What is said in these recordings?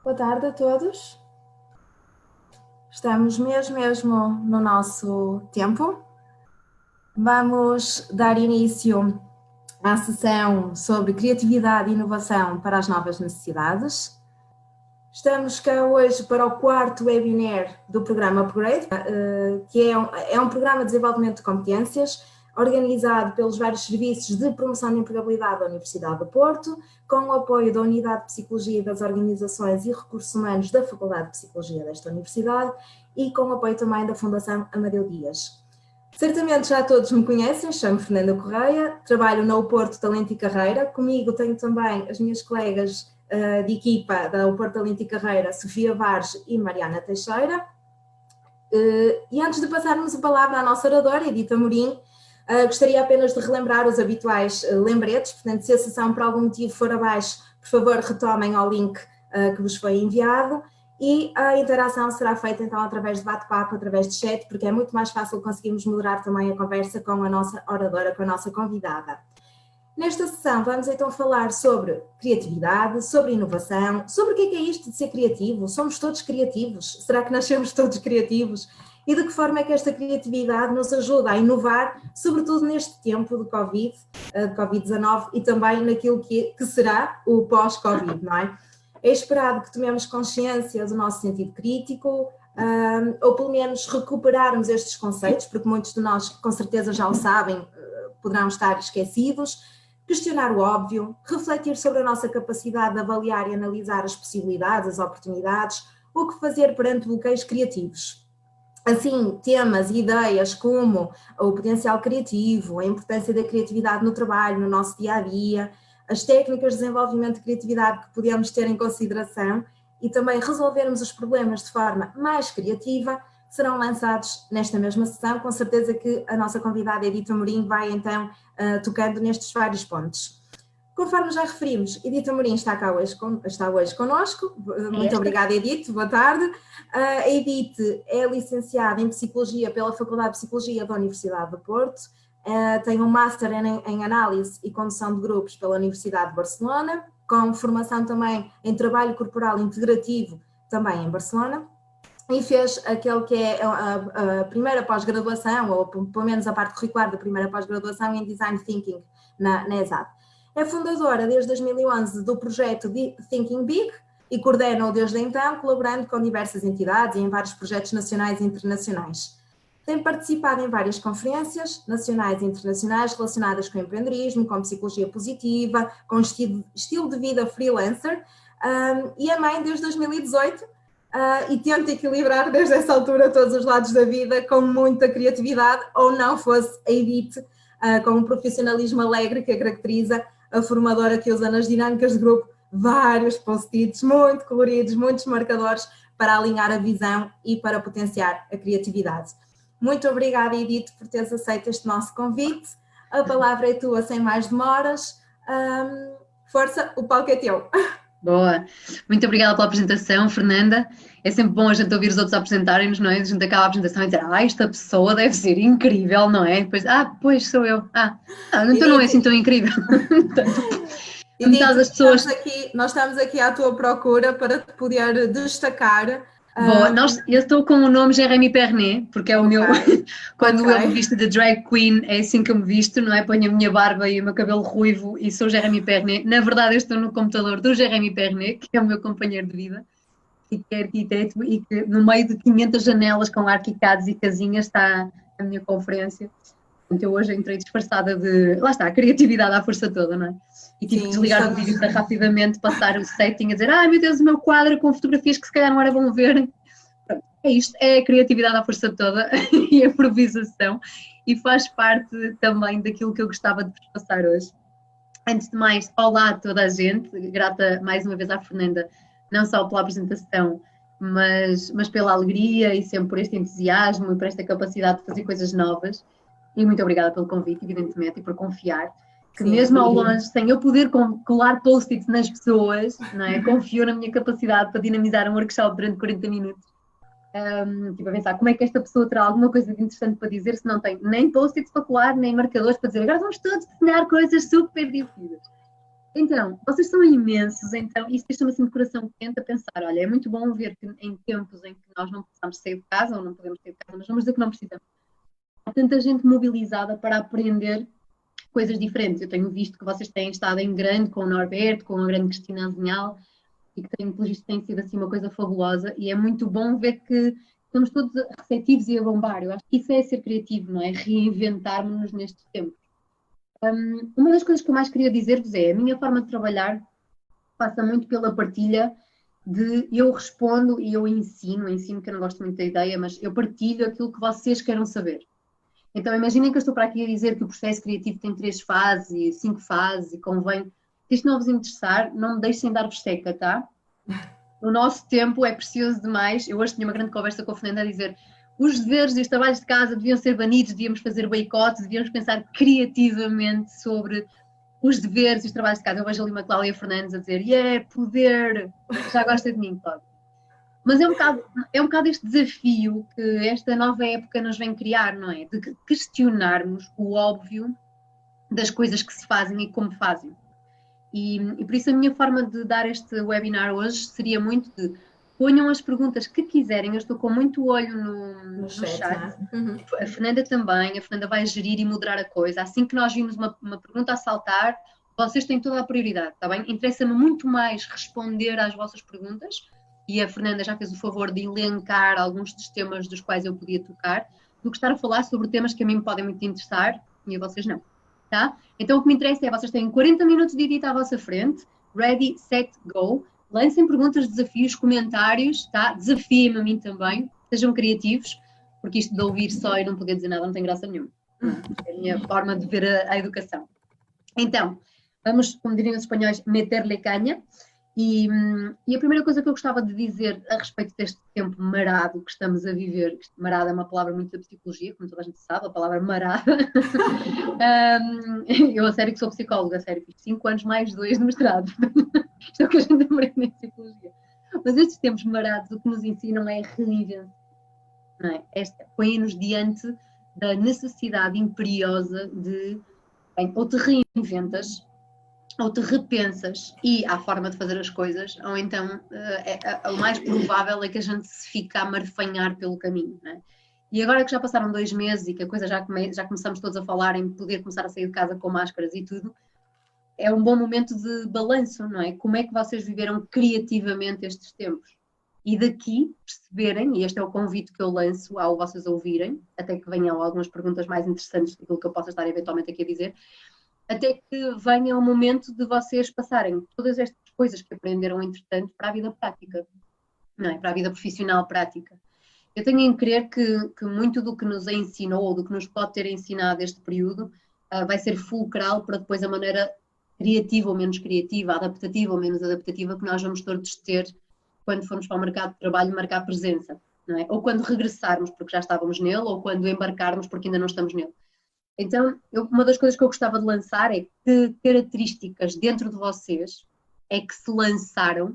Boa tarde a todos. Estamos mesmo no nosso tempo. Vamos dar início à sessão sobre criatividade e inovação para as novas necessidades. Estamos cá hoje para o quarto webinar do programa Upgrade, que é um programa de desenvolvimento de competências organizado pelos vários serviços de promoção de empregabilidade da Universidade do Porto, com o apoio da Unidade de Psicologia das Organizações e Recursos Humanos da Faculdade de Psicologia desta Universidade e com o apoio também da Fundação Amadeu Dias. Certamente já todos me conhecem, chamo-me Fernanda Correia, trabalho na Porto Talento e Carreira, comigo tenho também as minhas colegas de equipa da Porto Talento e Carreira, Sofia Varge e Mariana Teixeira. E antes de passarmos a palavra à nossa oradora, Edith Amorim, gostaria apenas de relembrar os habituais lembretes, portanto, se a sessão por algum motivo for abaixo, por favor retomem ao link que vos foi enviado e a interação será feita então através de bate-papo, através de chat, porque é muito mais fácil conseguirmos moderar também a conversa com a nossa oradora, com a nossa convidada. Nesta sessão vamos então falar sobre criatividade, sobre inovação, sobre o que é isto de ser criativo, somos todos criativos, será que nascemos todos criativos? E de que forma é que esta criatividade nos ajuda a inovar, sobretudo neste tempo de Covid-19 e também naquilo que será o pós-Covid, não é? É esperado que tomemos consciência do nosso sentido crítico, ou pelo menos recuperarmos estes conceitos, porque muitos de nós com certeza já o sabem, poderão estar esquecidos, questionar o óbvio, refletir sobre a nossa capacidade de avaliar e analisar as possibilidades, as oportunidades, o que fazer perante bloqueios criativos. Assim, temas e ideias como o potencial criativo, a importância da criatividade no trabalho, no nosso dia-a-dia, as técnicas de desenvolvimento de criatividade que podemos ter em consideração e também resolvermos os problemas de forma mais criativa, serão lançados nesta mesma sessão. Com certeza que a nossa convidada Edith Amorim vai então tocando nestes vários pontos. Conforme já referimos, Edith Amorim está hoje connosco. Muito obrigada, Edith, boa tarde. A Edith é licenciada em Psicologia pela Faculdade de Psicologia da Universidade do Porto, tem um Master em Análise e Condução de Grupos pela Universidade de Barcelona, com formação também em Trabalho Corporal Integrativo, também em Barcelona, e fez aquele que é a primeira pós-graduação, ou pelo menos a parte curricular da primeira pós-graduação em Design Thinking na ESAD. É fundadora desde 2011 do projeto Thinking Big e coordena-o desde então, colaborando com diversas entidades e em vários projetos nacionais e internacionais. Tem participado em várias conferências nacionais e internacionais relacionadas com empreendedorismo, com psicologia positiva, com estilo de vida freelancer, e é mãe desde 2018 e tenta equilibrar desde essa altura todos os lados da vida com muita criatividade, ou não fosse a Edith, com um profissionalismo alegre que a caracteriza, a formadora que usa nas dinâmicas de grupo vários post-its muito coloridos, muitos marcadores para alinhar a visão e para potenciar a criatividade. Muito obrigada, Edith, por teres aceito este nosso convite. A palavra é tua, sem mais demoras. Força, o palco é teu. Boa, muito obrigada pela apresentação, Fernanda. É sempre bom a gente ouvir os outros apresentarem-nos, não é? A gente acaba a apresentação e dizer, esta pessoa deve ser incrível, não é? Depois, pois sou eu. Então não é assim tão incrível. Edith, das pessoas... nós estamos aqui à tua procura para te poder destacar. Boa, eu estou com o nome Jérémy Pernet, porque é o meu, quando eu me visto de drag queen, é assim que eu me visto, não é? Ponho a minha barba e o meu cabelo ruivo e sou Jérémy Pernet. Na verdade eu estou no computador do Jérémy Pernet, que é o meu companheiro de vida, e que é arquiteto e que no meio de 500 janelas com arquicados e casinhas está a minha conferência. Portanto, eu hoje entrei disfarçada de, lá está, a criatividade à força toda, não é? E tive que desligar o vídeo para rapidamente passar o setting a dizer, meu Deus, o meu quadro com fotografias que se calhar não era bom ver. Pronto, é isto, é a criatividade à força toda e a improvisação, e faz parte também daquilo que eu gostava de vos passar hoje. Antes de mais, olá a toda a gente, grata mais uma vez à Fernanda, não só pela apresentação, mas pela alegria e sempre por este entusiasmo e por esta capacidade de fazer coisas novas. E muito obrigada pelo convite, evidentemente, e por confiar que mesmo ao longe, sem eu poder colar post-its nas pessoas, não é? Confio na minha capacidade para dinamizar um workshop durante 40 minutos. Tipo a pensar, como é que esta pessoa terá alguma coisa de interessante para dizer se não tem nem post-its para colar, nem marcadores para dizer, agora vamos todos desenhar coisas super divertidas. Então, vocês são imensos, então isso deixa-me assim de coração quente a pensar, olha, é muito bom ver que em tempos em que nós não precisamos sair de casa, ou não podemos sair de casa, mas vamos dizer que não precisamos, há tanta gente mobilizada para aprender coisas diferentes. Eu tenho visto que vocês têm estado em grande com o Norberto, com a grande Cristina Azinhal, e que tem sido assim uma coisa fabulosa, e é muito bom ver que estamos todos receptivos e a bombar. Eu acho que isso é ser criativo, não é? Reinventarmos-nos nestes tempos. Uma das coisas que eu mais queria dizer-vos é, a minha forma de trabalhar passa muito pela partilha de eu respondo e eu ensino que eu não gosto muito da ideia, mas eu partilho aquilo que vocês queiram saber. Então imaginem que eu estou para aqui a dizer que o processo criativo tem 3 fases e 5 fases e convém, se isto não vos interessar, não me deixem dar-vos seca, tá? O nosso tempo é precioso demais. Eu hoje tinha uma grande conversa com a Fernanda a dizer os deveres e os trabalhos de casa deviam ser banidos, devíamos fazer boicotes, devíamos pensar criativamente sobre os deveres e os trabalhos de casa. Eu vejo ali uma Cláudia Fernandes a dizer poder, já gosta de mim, Cláudia. Mas é um bocado este desafio que esta nova época nos vem criar, não é? De questionarmos o óbvio das coisas que se fazem e como fazem. E por isso a minha forma de dar este webinar hoje seria muito de ponham as perguntas que quiserem, eu estou com muito olho no chat. Uhum. A Fernanda também, a Fernanda vai gerir e moderar a coisa. Assim que nós vimos uma pergunta a saltar, vocês têm toda a prioridade, está bem? Interessa-me muito mais responder às vossas perguntas, e a Fernanda já fez o favor de elencar alguns dos temas dos quais eu podia tocar, do que estar a falar sobre temas que a mim me podem muito interessar e a vocês não. Tá? Então o que me interessa é vocês têm 40 minutos de edit à vossa frente, ready, set, go, lancem perguntas, desafios, comentários, tá? Desafiem-me a mim também, sejam criativos, porque isto de ouvir só e não poder dizer nada não tem graça nenhuma. É a minha forma de ver a educação. Então, vamos, como diriam os espanhóis, meter-lhe canha. E a primeira coisa que eu gostava de dizer a respeito deste tempo marado que estamos a viver, marado é uma palavra muito da psicologia, como toda a gente sabe, a palavra marada. Eu a sério que sou psicóloga, a sério, fiz 5 anos mais 2 de mestrado. Isto é o que a gente aprende em psicologia. Mas estes tempos marados o que nos ensinam é reinvenção. Não é? Põe-nos diante da necessidade imperiosa de, bem, ou te reinventas, ou te repensas e há forma de fazer as coisas, ou então o mais provável é que a gente se fique a marfanhar pelo caminho. Não é? E agora que já passaram 2 meses e que a coisa já começamos todos a falar em poder começar a sair de casa com máscaras e tudo, é um bom momento de balanço, não é? Como é que vocês viveram criativamente estes tempos? E daqui perceberem, e este é o convite que eu lanço ao vocês ouvirem, até que venham algumas perguntas mais interessantes daquilo que eu possa estar eventualmente aqui a dizer, até que venha o momento de vocês passarem todas estas coisas que aprenderam, entretanto, para a vida prática, não é? Para a vida profissional prática. Eu tenho em crer que muito do que nos ensinou, ou do que nos pode ter ensinado este período, vai ser fulcral para depois a maneira criativa ou menos criativa, adaptativa ou menos adaptativa que nós vamos todos ter quando formos para o mercado de trabalho marcar presença, não é? Ou quando regressarmos porque já estávamos nele, ou quando embarcarmos porque ainda não estamos nele. Então, uma das coisas que eu gostava de lançar é que características dentro de vocês é que se lançaram,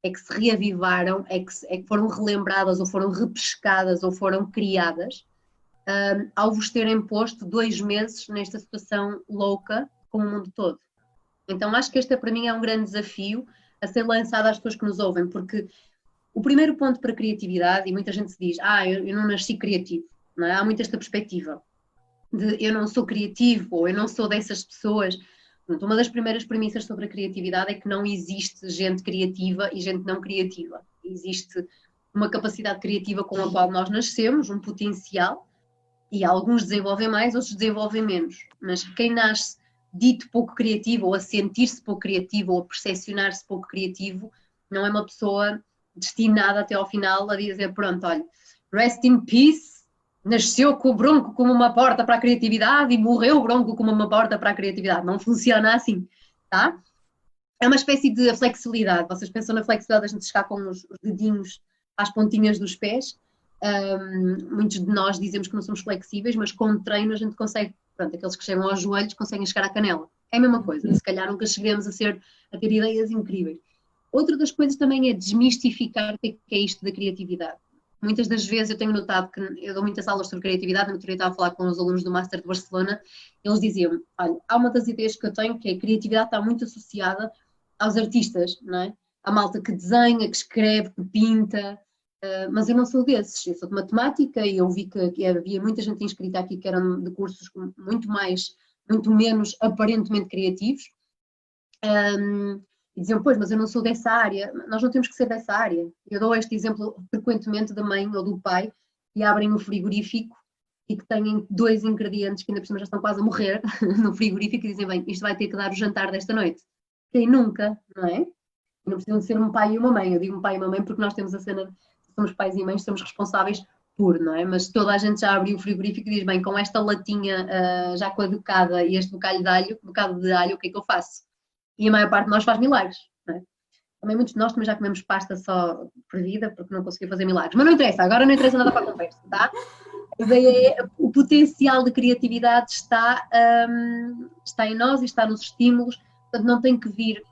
é que se reavivaram, é que foram relembradas ou foram repescadas ou foram criadas ao vos terem posto 2 meses nesta situação louca com o mundo todo. Então, acho que este para mim é um grande desafio a ser lançado às pessoas que nos ouvem, porque o primeiro ponto para a criatividade, e muita gente se diz, eu não nasci criativo, não é? Há muito esta perspectiva de eu não sou criativo ou eu não sou dessas pessoas. Uma das primeiras premissas sobre a criatividade é que não existe gente criativa e gente não criativa. Existe uma capacidade criativa com a qual nós nascemos, um potencial, e alguns desenvolvem mais, outros desenvolvem menos. Mas quem nasce dito pouco criativo, ou a sentir-se pouco criativo, ou a percepcionar-se pouco criativo, não é uma pessoa destinada até ao final a dizer, pronto, olha, rest in peace, nasceu com o bronco como uma porta para a criatividade e morreu o bronco como uma porta para a criatividade. Não funciona assim, tá? É uma espécie de flexibilidade. Vocês pensam na flexibilidade, a gente chegar com os dedinhos às pontinhas dos pés. Muitos de nós dizemos que não somos flexíveis, mas com treino a gente consegue, pronto, aqueles que chegam aos joelhos conseguem chegar à canela. É a mesma coisa, se calhar nunca chegaremos a ter ideias incríveis. Outra das coisas também é desmistificar o que é isto da criatividade. muitas das vezes eu tenho notado que eu dou muitas aulas sobre criatividade, no outro dia estava a falar com os alunos do Master de Barcelona, eles diziam, olha, há uma das ideias que eu tenho que é a criatividade está muito associada aos artistas, não é? Há malta que desenha, que escreve, que pinta, mas eu não sou desses, eu sou de matemática e eu vi que havia muita gente inscrita aqui que eram de cursos muito menos aparentemente criativos, e diziam, pois, mas eu não sou dessa área. Nós não temos que ser dessa área. Eu dou este exemplo frequentemente da mãe ou do pai que abrem um frigorífico e que têm 2 ingredientes que ainda por cima já estão quase a morrer no frigorífico e dizem, bem, isto vai ter que dar o jantar desta noite. Quem nunca, não é? Não precisam de ser um pai e uma mãe. Eu digo um pai e uma mãe porque nós temos a cena de somos pais e mães, somos responsáveis por, não é? Mas toda a gente já abriu o frigorífico e diz, bem, com esta latinha já caducada e este bocado de alho, o que é que eu faço? E a maior parte de nós faz milagres, não é? Também muitos de nós também já comemos pasta só por vida porque não conseguiu fazer milagres. Mas não interessa, agora não interessa nada para a conversa, tá? O potencial de criatividade está em nós e está nos estímulos, portanto não tem que vir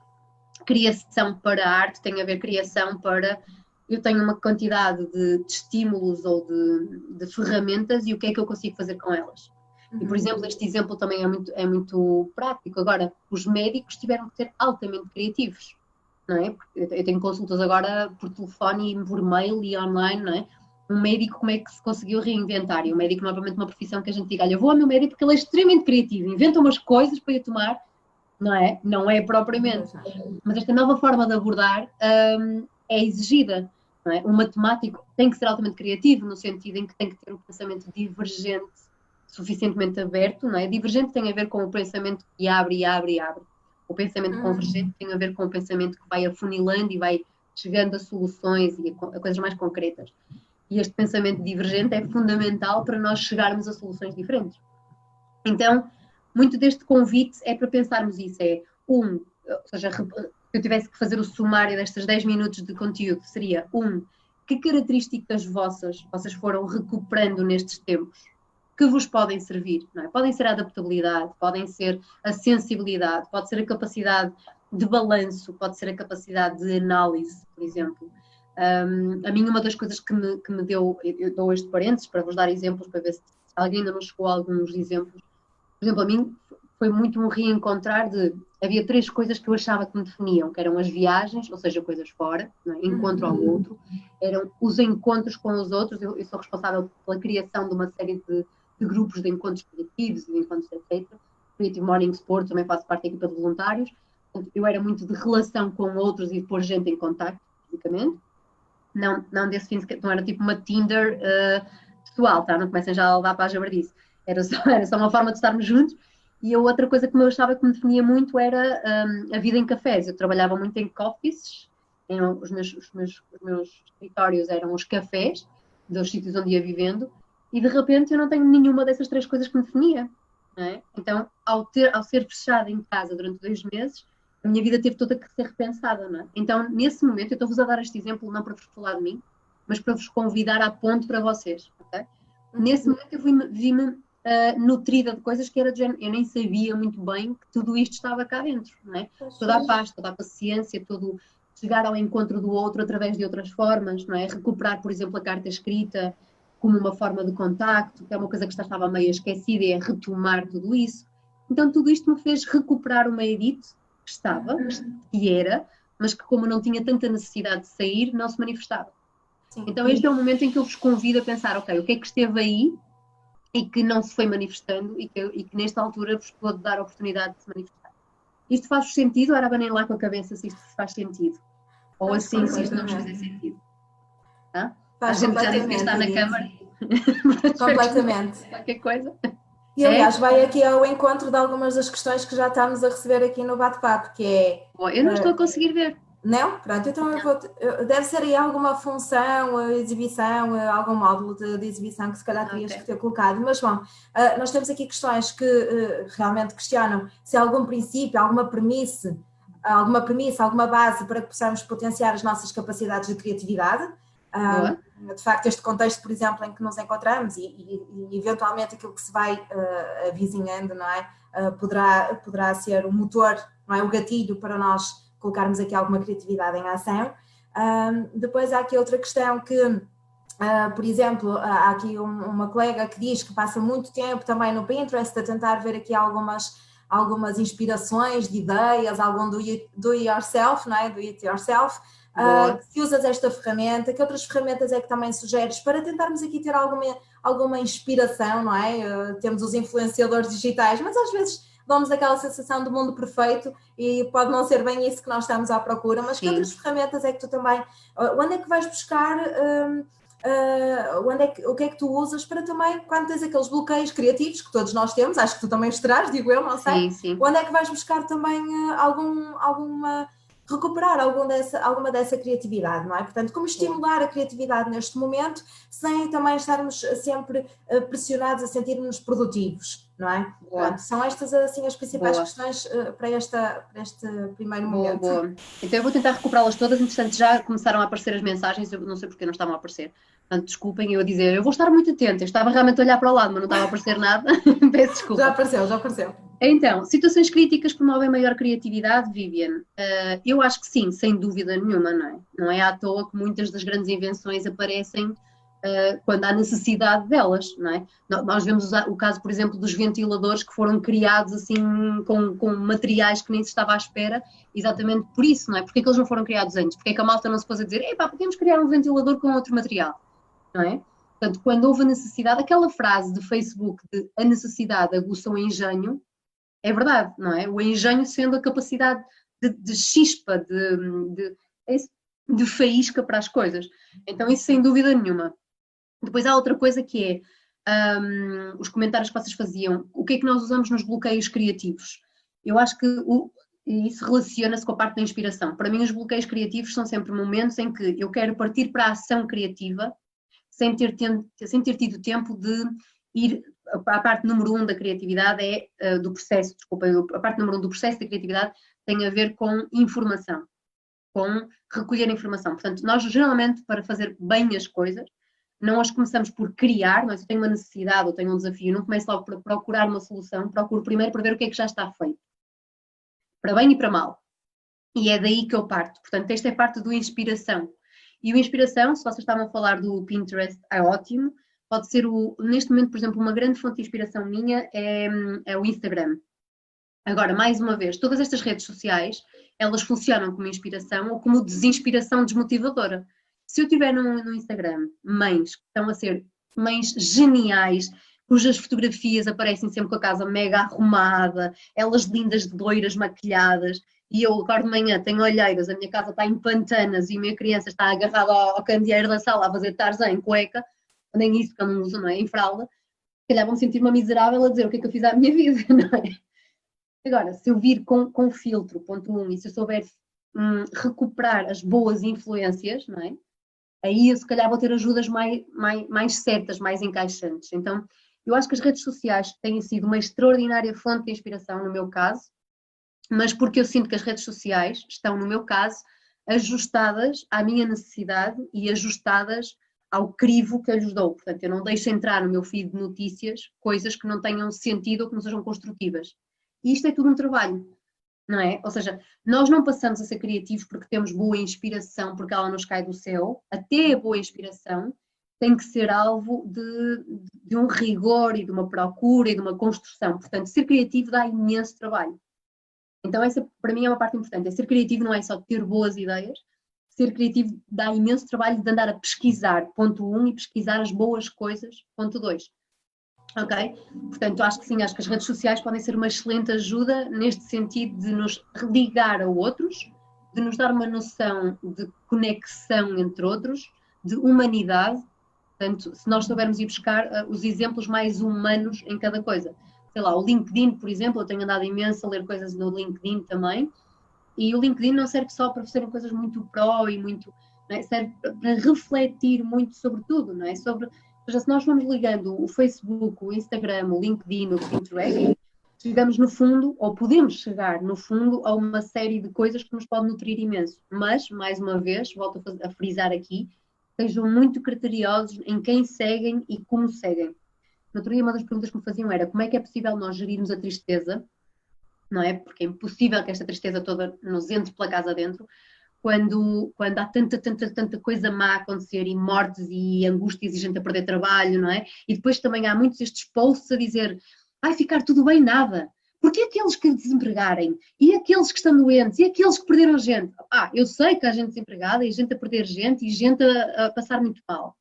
criação para a arte, tem a ver criação para eu tenho uma quantidade de estímulos ou de ferramentas e o que é que eu consigo fazer com elas. E, por exemplo, este exemplo também é muito prático. Agora, os médicos tiveram que ser altamente criativos, não é? Porque eu tenho consultas agora por telefone e por mail e online, não é? Um médico, como é que se conseguiu reinventar? E o médico, normalmente, uma profissão que a gente diga, olha, eu vou ao meu médico porque ele é extremamente criativo, inventa umas coisas para eu tomar, não é? Não é propriamente. Mas esta nova forma de abordar é exigida, não é? O matemático tem que ser altamente criativo, no sentido em que tem que ter um pensamento divergente, suficientemente aberto, não é? Divergente tem a ver com o pensamento que abre e abre e abre. O pensamento convergente tem a ver com o pensamento que vai afunilando e vai chegando a soluções e a coisas mais concretas. E este pensamento divergente é fundamental para nós chegarmos a soluções diferentes. Então, muito deste convite é para pensarmos isso, ou seja, se eu tivesse que fazer o sumário destes 10 minutos de conteúdo, seria que características vocês foram recuperando nestes tempos que vos podem servir, não é? Podem ser a adaptabilidade, podem ser a sensibilidade, pode ser a capacidade de balanço, pode ser a capacidade de análise, por exemplo. A mim, uma das coisas que me deu, eu dou este parênteses para vos dar exemplos, para ver se alguém ainda não chegou a alguns exemplos. Por exemplo, a mim foi muito um reencontrar havia 3 coisas que eu achava que me definiam, que eram as viagens, ou seja, coisas fora, não é? Encontro ao outro, eram os encontros com os outros, eu sou responsável pela criação de uma série de grupos de encontros criativos, de encontros, etc. Creative Morning Sport, também faço parte da equipa de voluntários, eu era muito de relação com outros e de pôr gente em contacto, basicamente. Não desse fim, não era tipo uma Tinder pessoal, tá? Não comecem já a levar para a jabardice. Era só uma forma de estarmos juntos. E a outra coisa que eu achava que me definia muito era a vida em cafés. Eu trabalhava muito em coffees, os meus escritórios eram os cafés dos sítios onde ia vivendo, e de repente eu não tenho nenhuma dessas 3 coisas que me definia. Não é? Então, ao ser fechada em casa durante 2 meses, a minha vida teve toda que ser repensada. Não é? Então, nesse momento, eu estou-vos a dar este exemplo não para vos falar de mim, mas para vos convidar a ponto para vocês. Okay? Nesse momento eu vi-me nutrida de coisas que era de género, eu nem sabia muito bem que tudo isto estava cá dentro, não é? Toda a paz, toda a paciência, todo chegar ao encontro do outro através de outras formas, não é? Recuperar, por exemplo, a carta escrita como uma forma de contacto, que é uma coisa que estava meio esquecida, e é retomar tudo isso. Então tudo isto me fez recuperar uma Edith que estava, que era, mas que como não tinha tanta necessidade de sair, não se manifestava. Sim. Então este é o momento em que eu vos convido a pensar, ok, o que é que esteve aí e que não se foi manifestando e que nesta altura vos pode dar a oportunidade de se manifestar. Isto faz sentido? Ora, abanem lá com a cabeça se isto faz sentido. Ou assim, se isto não vos fizer sentido. Tá? A gente já nem sequer está na câmara. Completamente. Qualquer coisa. E aliás, vai aqui ao encontro de algumas das questões que já estamos a receber aqui no bate-papo, que é... Eu não estou a conseguir ver. Não? Pronto, então deve ser aí alguma função, exibição, algum módulo de exibição que se calhar terias que ter colocado, mas bom, nós temos aqui questões que realmente questionam se há algum princípio, alguma premissa, alguma base para que possamos potenciar as nossas capacidades de criatividade. De facto, este contexto, por exemplo, em que nos encontramos e eventualmente aquilo que se vai avizinhando, não é? Poderá ser o motor, não é? O gatilho para nós colocarmos aqui alguma criatividade em ação. Depois há aqui outra questão que Por exemplo, há aqui uma colega que diz que passa muito tempo também no Pinterest a tentar ver aqui algumas inspirações de ideias, algum do yourself, não é? Do it yourself. Se usas esta ferramenta, que outras ferramentas é que também sugeres para tentarmos aqui ter alguma inspiração, não é? Temos os influenciadores digitais, mas às vezes dão-nos aquela sensação do mundo perfeito e pode não ser bem isso que nós estamos à procura, mas que outras ferramentas é que tu também, onde é que vais buscar, o que é que tu usas para também, quando tens aqueles bloqueios criativos que todos nós temos, acho que tu também os terás, digo eu, não sei, onde é que vais buscar também recuperar alguma dessa criatividade, não é? Portanto, como estimular a criatividade neste momento, sem também estarmos sempre pressionados a sentirmos produtivos, não é? Portanto, são estas assim as principais questões para este primeiro momento. Boa. Então eu vou tentar recuperá-las todas, entretanto já começaram a aparecer as mensagens, eu não sei porque não estavam a aparecer. Portanto, desculpem eu a dizer, eu vou estar muito atenta, eu estava realmente a olhar para o lado, mas não estava a aparecer nada, peço desculpa. Já apareceu. Então, situações críticas promovem maior criatividade, Viviane? Eu acho que sim, sem dúvida nenhuma, não é? Não é à toa que muitas das grandes invenções aparecem quando há necessidade delas, não é? Nós vemos o caso, por exemplo, dos ventiladores que foram criados assim com materiais que nem se estava à espera, exatamente por isso, não é? Porque é que eles não foram criados antes? Porque é que a malta não se pôs a dizer, podemos criar um ventilador com outro material, não é? Portanto, quando houve a necessidade, aquela frase de Facebook de a necessidade aguça o engenho, é verdade, não é? O engenho sendo a capacidade de chispa, de faísca para as coisas. Então, isso sem dúvida nenhuma. Depois há outra coisa que é os comentários que vocês faziam. O que é que nós usamos nos bloqueios criativos? Eu acho que isso relaciona-se com a parte da inspiração. Para mim, os bloqueios criativos são sempre momentos em que eu quero partir para a ação criativa sem ter tido tempo de ir. A parte número 1 da criatividade do processo, a parte número 1 do processo da criatividade tem a ver com informação, com recolher informação. Portanto, nós geralmente, para fazer bem as coisas, não as começamos por criar, mas eu tenho uma necessidade ou tenho um desafio, não começo logo por procurar uma solução, procuro primeiro para ver o que é que já está feito, para bem e para mal. E é daí que eu parto. Portanto, esta é parte do inspiração. E o inspiração, se vocês estavam a falar do Pinterest, é ótimo. Pode ser, neste momento, por exemplo, uma grande fonte de inspiração minha é o Instagram. Agora, mais uma vez, todas estas redes sociais, elas funcionam como inspiração ou como desinspiração desmotivadora. Se eu tiver no Instagram mães que estão a ser mães geniais, cujas fotografias aparecem sempre com a casa mega arrumada, elas lindas, loiras, maquilhadas, e eu agora de manhã tenho olheiras, a minha casa está em pantanas e a minha criança está agarrada ao candeeiro da sala a fazer Tarzan em cueca, nem isso que eu não uso, não é? Em fralda, se calhar vou-me sentir uma miserável a dizer o que é que eu fiz à minha vida, não é? Agora, se eu vir com filtro, ponto 1, e se eu souber recuperar as boas influências, não é? Aí eu se calhar vou ter ajudas mais certas, mais encaixantes. Então, eu acho que as redes sociais têm sido uma extraordinária fonte de inspiração no meu caso, mas porque eu sinto que as redes sociais estão, no meu caso, ajustadas à minha necessidade e ajustadas ao crivo que eu lhes dou. Portanto, eu não deixo entrar no meu feed de notícias coisas que não tenham sentido ou que não sejam construtivas. E isto é tudo um trabalho, não é? Ou seja, nós não passamos a ser criativos porque temos boa inspiração, porque ela nos cai do céu. Até a boa inspiração tem que ser alvo de um rigor e de uma procura e de uma construção. Portanto, ser criativo dá imenso trabalho. Então essa para mim é uma parte importante. Ser criativo não é só ter boas ideias, ser criativo dá imenso trabalho de andar a pesquisar, ponto 1, e pesquisar as boas coisas, ponto 2. Ok? Portanto, acho que sim, acho que as redes sociais podem ser uma excelente ajuda neste sentido de nos ligar a outros, de nos dar uma noção de conexão entre outros, de humanidade. Portanto, se nós soubermos ir buscar os exemplos mais humanos em cada coisa. Sei lá, o LinkedIn, por exemplo, eu tenho andado imenso a ler coisas no LinkedIn também, e o LinkedIn não serve só para serem coisas muito pró e muito, não é? Serve para refletir muito sobre tudo, não é? Ou seja, se nós vamos ligando o Facebook, o Instagram, o LinkedIn, o Pinterest, chegamos no fundo, ou podemos chegar no fundo, a uma série de coisas que nos podem nutrir imenso. Mas, mais uma vez, volto a frisar aqui, sejam muito criteriosos em quem seguem e como seguem. No outro dia, uma das perguntas que me faziam era como é que é possível nós gerirmos a tristeza, não é? Porque é impossível que esta tristeza toda nos entre pela casa dentro. quando há tanta coisa má a acontecer, e mortes e angústias e gente a perder trabalho, não é? E depois também há muitos estes posts a dizer vai ficar tudo bem, nada. Porque aqueles que desempregarem, e aqueles que estão doentes, e aqueles que perderam gente? Eu sei que há gente desempregada, e gente a perder gente, e gente a passar muito mal.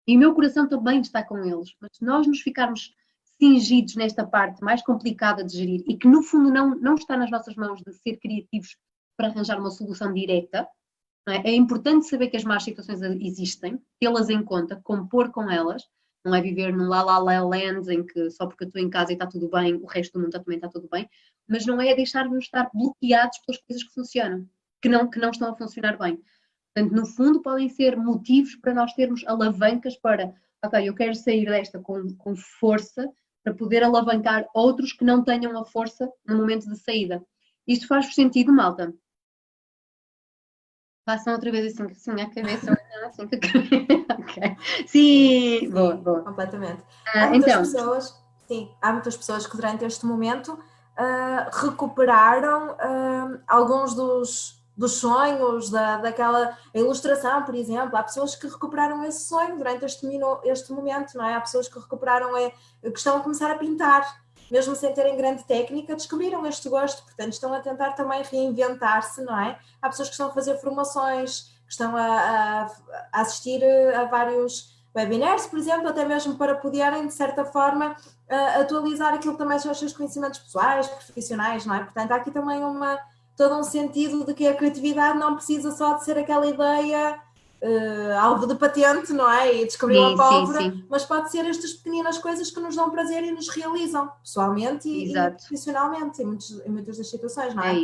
E o meu coração também está com eles. Mas se nós nos ficarmos cingidos nesta parte mais complicada de gerir, e que no fundo não está nas nossas mãos de ser criativos para arranjar uma solução direta, não é? É importante saber que as más situações existem, tê-las em conta, compor com elas, não é viver num la land em que só porque eu estou em casa e está tudo bem, o resto do mundo também está tudo bem, mas não é deixar-nos estar bloqueados pelas coisas que funcionam, que não estão a funcionar bem. Portanto, no fundo, podem ser motivos para nós termos alavancas para, ok, eu quero sair desta com força para poder alavancar outros que não tenham a força no momento de saída. Isto faz sentido, malta? Passam outra vez assim a cabeça, assim com a cabeça. Okay. Sim, boa. Completamente. Há muitas pessoas, há muitas pessoas que durante este momento recuperaram alguns dos sonhos, daquela ilustração, por exemplo. Há pessoas que recuperaram esse sonho durante este momento, não é? Há pessoas que recuperaram, que estão a começar a pintar. Mesmo sem terem grande técnica, descobriram este gosto, portanto estão a tentar também reinventar-se, não é? Há pessoas que estão a fazer formações, que estão a assistir a vários webinars, por exemplo, até mesmo para poderem, de certa forma, atualizar aquilo que também são os seus conhecimentos pessoais, profissionais, não é? Portanto, há aqui também todo um sentido de que a criatividade não precisa só de ser aquela ideia alvo de patente, não é? E descobriu a pólvora, sim. Mas pode ser estas pequeninas coisas que nos dão prazer e nos realizam pessoalmente e profissionalmente em muitas das situações, não é?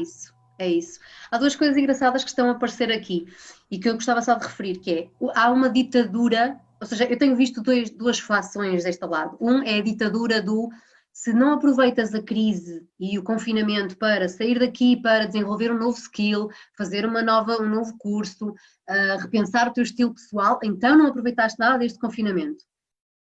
É isso. Há duas coisas engraçadas que estão a aparecer aqui e que eu gostava só de referir, que é, há uma ditadura, ou seja, eu tenho visto duas fações deste lado. É a ditadura do se não aproveitas a crise e o confinamento para sair daqui, para desenvolver um novo skill, fazer um novo curso, repensar o teu estilo pessoal, então não aproveitaste nada deste confinamento.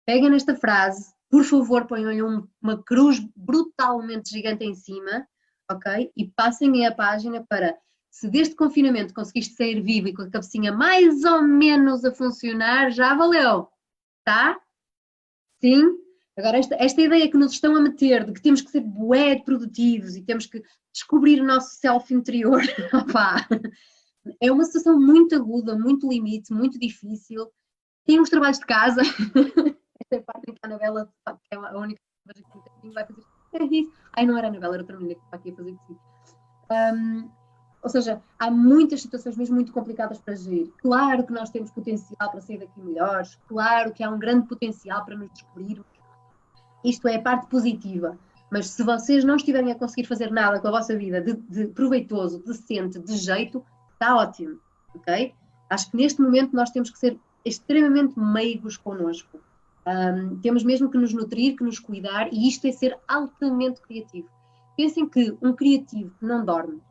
Peguem nesta frase, por favor, ponham-lhe uma cruz brutalmente gigante em cima, ok? E passem a página para, se deste confinamento conseguiste sair vivo e com a cabecinha mais ou menos a funcionar, já valeu, tá? Sim? Agora, esta ideia que nos estão a meter de que temos que ser bué produtivos e temos que descobrir o nosso self interior, opá, é uma situação muito aguda, muito limite, muito difícil. Tem uns trabalhos de casa, esta é a parte em que a Anabela, que é a única que vai fazer isso. Ai, não era a Anabela, era outra menina que está aqui a fazer isso. Ou seja, há muitas situações mesmo muito complicadas para gerir. Claro que nós temos potencial para sair daqui melhores, claro que há um grande potencial para nos descobrirmos. Isto é a parte positiva, mas se vocês não estiverem a conseguir fazer nada com a vossa vida de proveitoso, decente, de jeito, está ótimo, ok? Acho que neste momento nós temos que ser extremamente meigos connosco. Temos mesmo que nos nutrir, que nos cuidar, e isto é ser altamente criativo. Pensem que um criativo que não dorme,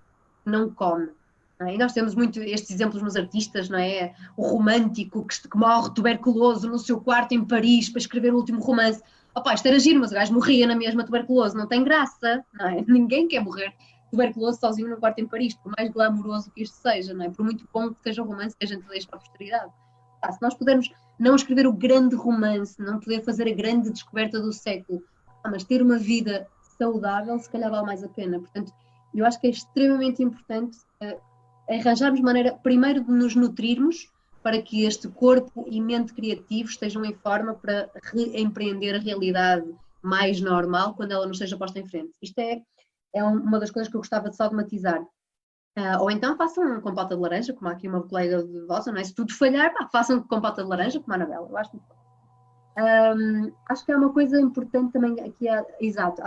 não come, não é? E nós temos muito estes exemplos nos artistas, não é? O romântico que morre tuberculoso no seu quarto em Paris para escrever o último romance. Opa, isto era giro, mas o gajo morria na mesma tuberculoso, não tem graça, não é? Ninguém quer morrer tuberculoso sozinho no quarto em Paris, por mais glamouroso que isto seja, não é? Por muito bom que seja o romance que a gente deixa para a posteridade. Se nós pudermos não escrever o grande romance, não poder fazer a grande descoberta do século, mas ter uma vida saudável, se calhar vale mais a pena. Portanto, eu acho que é extremamente importante arranjarmos maneira, primeiro, de nos nutrirmos, para que este corpo e mente criativos estejam em forma para reempreender a realidade mais normal quando ela nos seja posta em frente. Isto é uma das coisas que eu gostava de só de matizar. Ou então façam um compota de laranja, como há aqui uma colega de vossa, não é? Se tudo falhar, façam um compota de laranja, como a Anabela. Eu acho muito bom. Acho que há uma coisa importante também aqui, exato.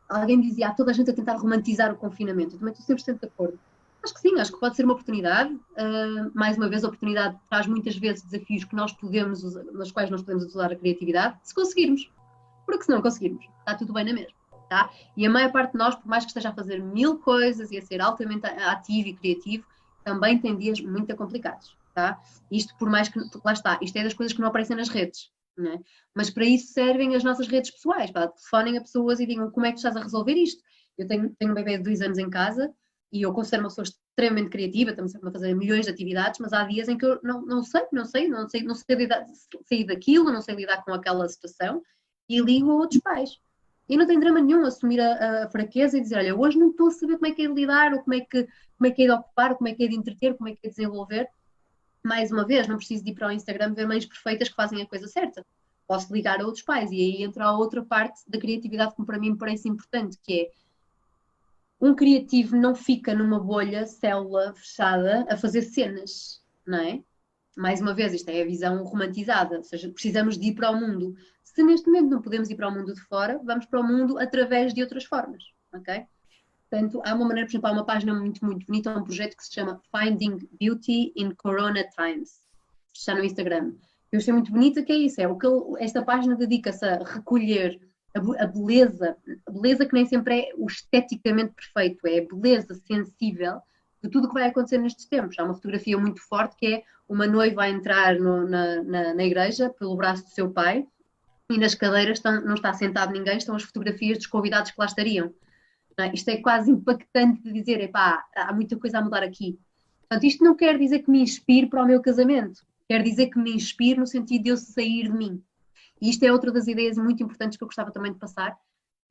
Alguém dizia, há toda a gente a tentar romantizar o confinamento. Eu também estou 100% de acordo. Acho que sim, acho que pode ser uma oportunidade. Mais uma vez, a oportunidade traz muitas vezes desafios que nós podemos usar, nas quais nós podemos usar a criatividade, se conseguirmos. Porque se não conseguirmos, está tudo bem na mesma. Tá? E a maior parte de nós, por mais que esteja a fazer 1000 coisas e a ser altamente ativo e criativo, também tem dias muito complicados. Tá? Isto por mais que, lá está, isto é das coisas que não aparecem nas redes. Né? Mas para isso servem as nossas redes pessoais. Telefonem a pessoas e digam como é que estás a resolver isto. Eu tenho um bebê de 2 anos em casa e eu considero uma pessoa extremamente criativa, estamos a fazer milhões de atividades, mas há dias em que eu não sei sair daquilo, não sei lidar com aquela situação, e ligo a outros pais. E não tem drama nenhum assumir a fraqueza e dizer, olha, hoje não estou a saber como é que é de lidar, ou como é que é de ocupar, como é que é de entreter, como é que é de desenvolver. Mais uma vez, não preciso de ir para o Instagram ver mães perfeitas que fazem a coisa certa. Posso ligar a outros pais, e aí entra a outra parte da criatividade que para mim me parece importante, que é um criativo não fica numa bolha, célula fechada, a fazer cenas, não é? Mais uma vez, isto é a visão romantizada, ou seja, precisamos de ir para o mundo. Se neste momento não podemos ir para o mundo de fora, vamos para o mundo através de outras formas, ok? Portanto, há uma maneira, por exemplo, há uma página muito, muito bonita, um projeto que se chama Finding Beauty in Corona Times, está no Instagram. Eu achei muito bonita, que é isso, esta página dedica-se a recolher a beleza que nem sempre é o esteticamente perfeito, é a beleza sensível de tudo o que vai acontecer nestes tempos. Há uma fotografia muito forte que é uma noiva a entrar na igreja pelo braço do seu pai e nas cadeiras não está sentado ninguém, estão as fotografias dos convidados que lá estariam. Isto é quase impactante de dizer, epá, há muita coisa a mudar aqui. Portanto, isto não quer dizer que me inspire para o meu casamento, quer dizer que me inspire no sentido de eu sair de mim. E isto é outra das ideias muito importantes que eu gostava também de passar,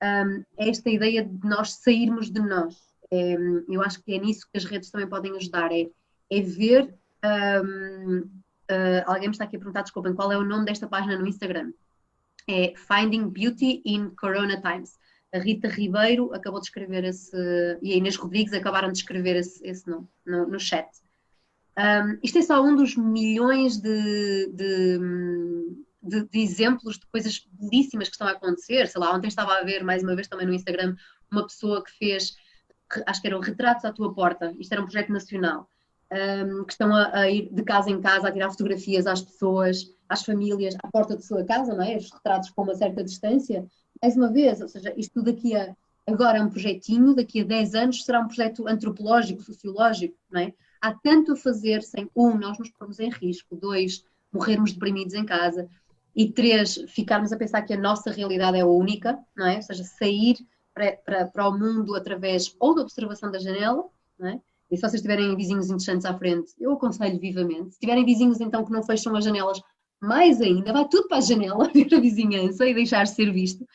é esta ideia de nós sairmos de nós. Eu acho que é nisso que as redes também podem ajudar, é ver... alguém me está aqui a perguntar, desculpem, qual é o nome desta página no Instagram? É Finding Beauty in Corona Times. A Rita Ribeiro acabou de escrever e a Inês Rodrigues acabaram de escrever esse nome no chat. Isto é só um dos milhões de exemplos de coisas belíssimas que estão a acontecer. Sei lá, ontem estava a ver, mais uma vez também no Instagram, uma pessoa que fez, acho que eram retratos à tua porta, isto era um projeto nacional, que estão a ir de casa em casa a tirar fotografias às pessoas, às famílias, à porta de sua casa, não é? Os retratos com uma certa distância. Mais uma vez, ou seja, isto agora é um projetinho, daqui a 10 anos será um projeto antropológico, sociológico, não é? Há tanto a fazer sem, nós nos pormos em risco, 2, morrermos deprimidos em casa, e 3, ficarmos a pensar que a nossa realidade é a única, não é? Ou seja, sair para o mundo através ou da observação da janela, não é? E se vocês tiverem vizinhos interessantes à frente, eu aconselho vivamente. Se tiverem vizinhos então que não fecham as janelas, mais ainda, vai tudo para a janela, ver a vizinhança e deixar ser visto.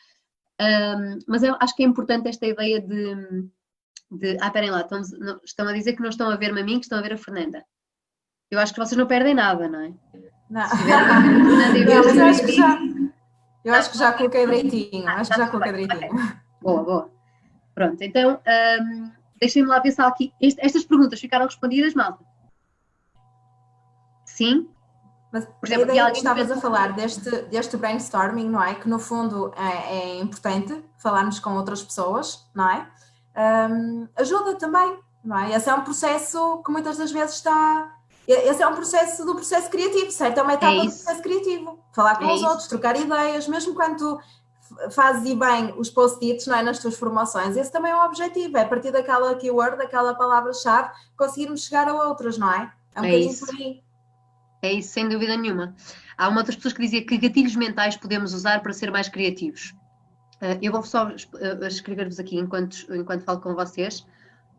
Mas eu acho que é importante esta ideia de esperem lá, estão a dizer que não estão a ver-me a mim, que estão a ver a Fernanda. Eu acho que vocês não perdem nada, não é? Não, se tiverem a ver a Fernanda e não, mas eu acho que já coloquei direitinho. Boa. Pronto, então deixem-me lá pensar aqui. Estas perguntas ficaram respondidas, malta? Sim? Mas, por exemplo, a ideia que estavas a falar deste brainstorming, não é? Que no fundo é importante falarmos com outras pessoas, não é? Ajuda também, não é? Esse é um processo que muitas das vezes esse é um processo do processo criativo, certo? É uma etapa do processo criativo. Falar com os outros, trocar ideias, mesmo quando tu fazes bem os post-its, não é? Nas tuas formações, esse também é um objetivo, é a partir daquela keyword, daquela palavra-chave, conseguirmos chegar a outros, não é? É um bocadinho por aí. É isso, sem dúvida nenhuma. Há uma das pessoas que dizia que gatilhos mentais podemos usar para ser mais criativos. Eu vou só escrever-vos aqui enquanto falo com vocês,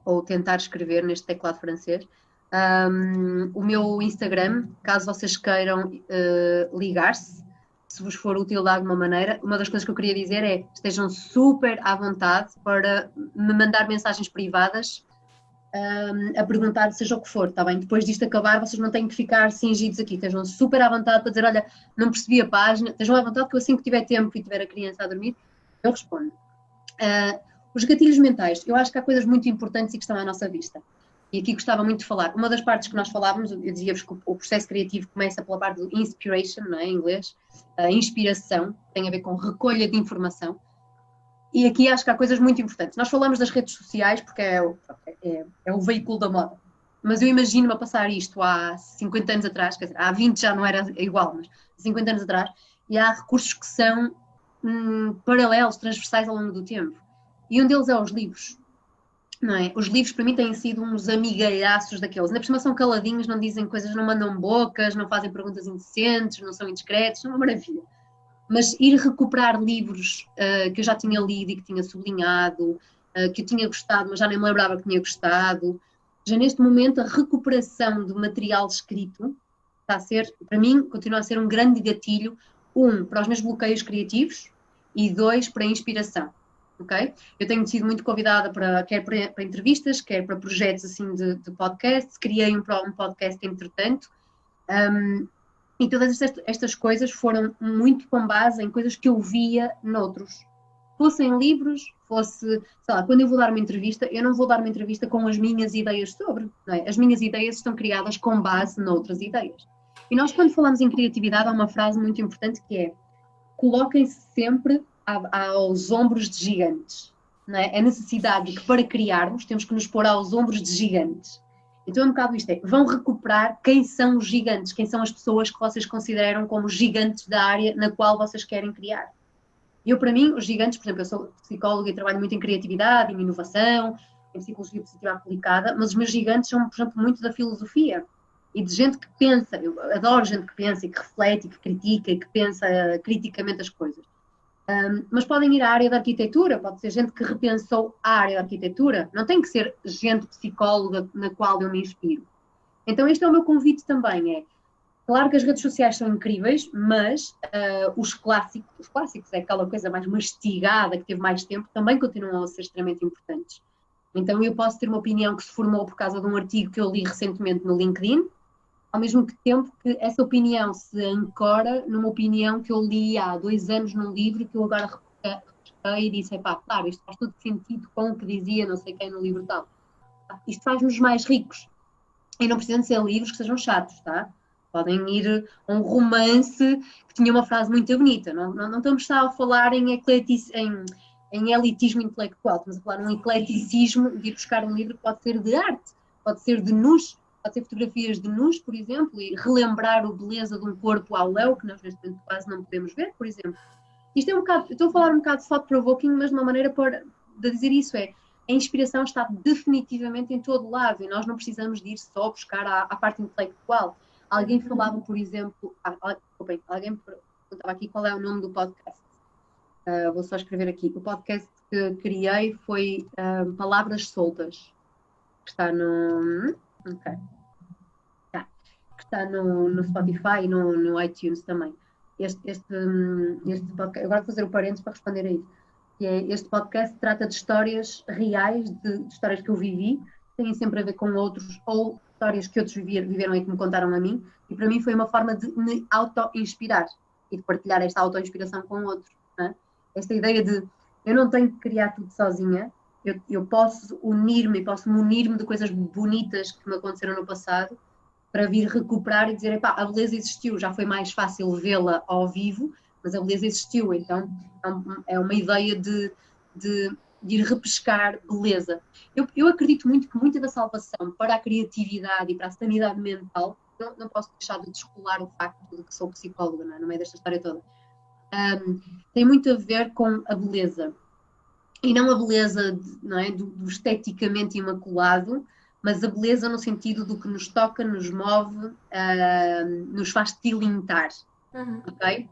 ou tentar escrever neste teclado francês. O meu Instagram, caso vocês queiram ligar-se, se vos for útil de alguma maneira, uma das coisas que eu queria dizer é estejam super à vontade para me mandar mensagens privadas a perguntar seja o que for, está bem? Depois disto acabar, vocês não têm que ficar cingidos aqui, estejam super à vontade para dizer, olha, não percebi a página, estejam à vontade que eu assim que tiver tempo e tiver a criança a dormir, eu respondo. Os gatilhos mentais, eu acho que há coisas muito importantes e que estão à nossa vista. E aqui gostava muito de falar. Uma das partes que nós falávamos, eu dizia-vos que o processo criativo começa pela parte do inspiration, não é, em inglês, a inspiração, tem a ver com recolha de informação. E aqui acho que há coisas muito importantes. Nós falamos das redes sociais porque é o veículo da moda. Mas eu imagino-me a passar isto há 50 anos atrás, quer dizer, há 20 já não era igual, mas 50 anos atrás, e há recursos que são paralelos, transversais ao longo do tempo. E um deles é os livros. Não é? Os livros para mim têm sido uns amigalhaços daqueles, ainda por cima são caladinhos, não dizem coisas, não mandam bocas, não fazem perguntas indecentes, não são indiscretos, é uma maravilha. Mas ir recuperar livros que eu já tinha lido e que tinha sublinhado, que eu tinha gostado, mas já nem me lembrava que tinha gostado. Já neste momento, a recuperação do material escrito está a ser, para mim, continua a ser um grande gatilho, para os meus bloqueios criativos e 2, para a inspiração. Okay? Eu tenho sido muito convidada quer para entrevistas, quer para projetos assim de podcast. Criei um podcast entretanto. E todas estas coisas foram muito com base em coisas que eu via noutros. Fossem livros, sei lá, quando eu vou dar uma entrevista, eu não vou dar uma entrevista com as minhas ideias sobre, não é? As minhas ideias estão criadas com base noutras ideias. E nós, quando falamos em criatividade, há uma frase muito importante que é: coloquem-se sempre aos ombros de gigantes. Não é? A necessidade de que, para criarmos, temos que nos pôr aos ombros de gigantes. Então é um bocado isto, vão recuperar quem são os gigantes, quem são as pessoas que vocês consideram como gigantes da área na qual vocês querem criar. Eu, para mim, os gigantes, por exemplo, eu sou psicóloga e trabalho muito em criatividade, em inovação, em psicologia positiva aplicada, mas os meus gigantes são, por exemplo, muito da filosofia e de gente que pensa. Eu adoro gente que pensa e que reflete e que critica e que pensa criticamente as coisas. Mas podem ir à área da arquitetura, pode ser gente que repensou a área da arquitetura, não tem que ser gente psicóloga na qual eu me inspiro. Então este é o meu convite também, claro que as redes sociais são incríveis, mas os clássicos é aquela coisa mais mastigada, que teve mais tempo, também continuam a ser extremamente importantes. Então eu posso ter uma opinião que se formou por causa de um artigo que eu li recentemente no LinkedIn, ao mesmo tempo que essa opinião se ancora numa opinião que eu li há 2 anos num livro que eu agora repesquei e disse, claro, isto faz todo sentido com o que dizia não sei quem no livro tal. Isto faz-nos mais ricos. E não precisam de ser livros que sejam chatos, tá? Podem ir a um romance que tinha uma frase muito bonita. Não estamos só a falar em elitismo intelectual, estamos a falar num ecleticismo de ir buscar um livro que pode ser de arte, pode ser de nus, pode ser fotografias de nus, por exemplo, e relembrar a beleza de um corpo ao léu, que nós neste momento quase não podemos ver, por exemplo. Isto é um bocado, eu estou a falar um bocado de thought-provoking, mas de uma maneira de dizer isso a inspiração está definitivamente em todo lado e nós não precisamos de ir só buscar à parte intelectual. Alguém falava, por exemplo, alguém perguntava aqui qual é o nome do podcast. Vou só escrever aqui. O podcast que criei foi Palavras Soltas, que está no... Ok. Que está no Spotify e no iTunes também. Este podcast, agora vou fazer o parênteses para responder a isso. Este podcast trata de histórias reais, de histórias que eu vivi, que têm sempre a ver com outros, ou histórias que outros viveram e que me contaram a mim, e para mim foi uma forma de me auto-inspirar e de partilhar esta auto-inspiração com outros. Né? Esta ideia de eu não tenho que criar tudo sozinha, eu posso unir-me, posso munir-me de coisas bonitas que me aconteceram no passado, para vir recuperar e dizer, a beleza existiu, já foi mais fácil vê-la ao vivo, mas a beleza existiu, então é uma ideia de ir repescar beleza. Eu acredito muito que muita da salvação para a criatividade e para a sanidade mental, não posso deixar de descolar o facto de que sou psicóloga, não é? No meio desta história toda, tem muito a ver com a beleza. E não a beleza, não é, do esteticamente imaculado, mas a beleza no sentido do que nos toca, nos move, nos faz tilintar, ok?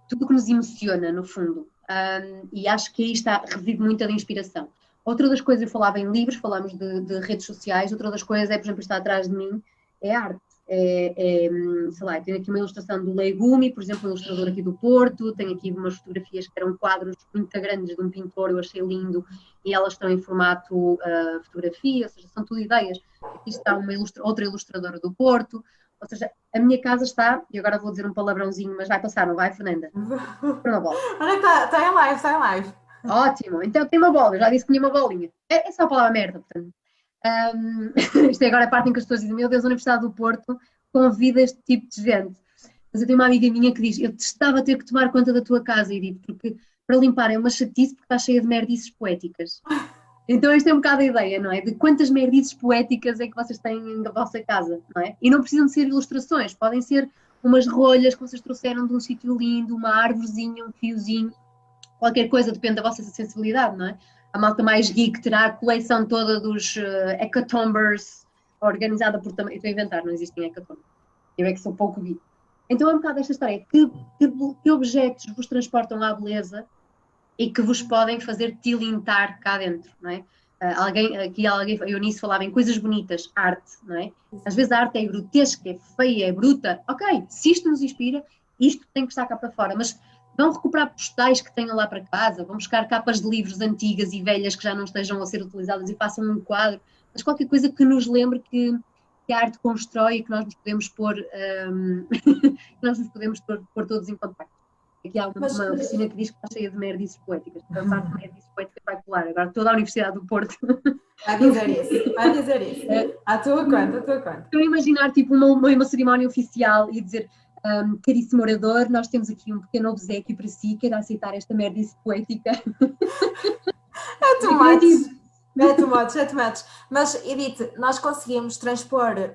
Tudo que nos emociona, no fundo. E acho que aí reside muita da inspiração. Outra das coisas, eu falava em livros, falamos de redes sociais, outra das coisas por exemplo, está atrás de mim, é arte. Sei lá, tenho aqui uma ilustração do Legume, por exemplo, um ilustrador aqui do Porto, tenho aqui umas fotografias que eram quadros muito grandes de um pintor, eu achei lindo, e elas estão em formato fotografia, ou seja, são tudo ideias. Aqui está outra ilustradora do Porto, ou seja, a minha casa está, e agora vou dizer um palavrãozinho, mas vai passar, não vai, Fernanda? Para uma bola. Olha, está em live, está em live. Ótimo, então tem uma bola, eu já disse que tinha uma bolinha. É só a palavra merda, portanto. Isto é agora a parte em que as pessoas dizem, meu Deus, a Universidade do Porto convida este tipo de gente. Mas eu tenho uma amiga minha que diz, eu testava ter que tomar conta da tua casa, Edith, porque para limpar é uma chatice porque está cheia de merdices poéticas. Então esta é um bocado a ideia, não é? De quantas merdices poéticas é que vocês têm na vossa casa, não é? E não precisam de ser ilustrações, podem ser umas rolhas que vocês trouxeram de um sítio lindo, uma árvorezinha, um fiozinho, qualquer coisa, depende da vossa sensibilidade, não é? A malta mais geek terá a coleção toda dos hecatombers, organizada por também. Estou a inventar, não existem hecatombers. Eu é que sou pouco geek. Então é um bocado esta história. Que objetos vos transportam à beleza e que vos podem fazer tilintar cá dentro, não é? Alguém, a Eunice falava em coisas bonitas, arte, não é? Às vezes a arte é grotesca, é feia, é bruta. Ok, se isto nos inspira, isto tem que estar cá para fora. Mas vão recuperar postais que tenham lá para casa, vão buscar capas de livros antigas e velhas que já não estejam a ser utilizadas e façam um quadro. Mas qualquer coisa que nos lembre que a arte constrói e que nós nos podemos pôr, pôr todos em contacto. Aqui há uma oficina que diz que está cheia de merdices poéticas. A parte de merdices poéticas vai colar. Agora toda a Universidade do Porto. Vai dizer isso. À tua conta. Estou a imaginar tipo uma cerimónia oficial e dizer: caríssimo orador, nós temos aqui um pequeno obséquio para si, quer aceitar esta merdice poética? É too much. Mas, Edith, nós conseguimos transpor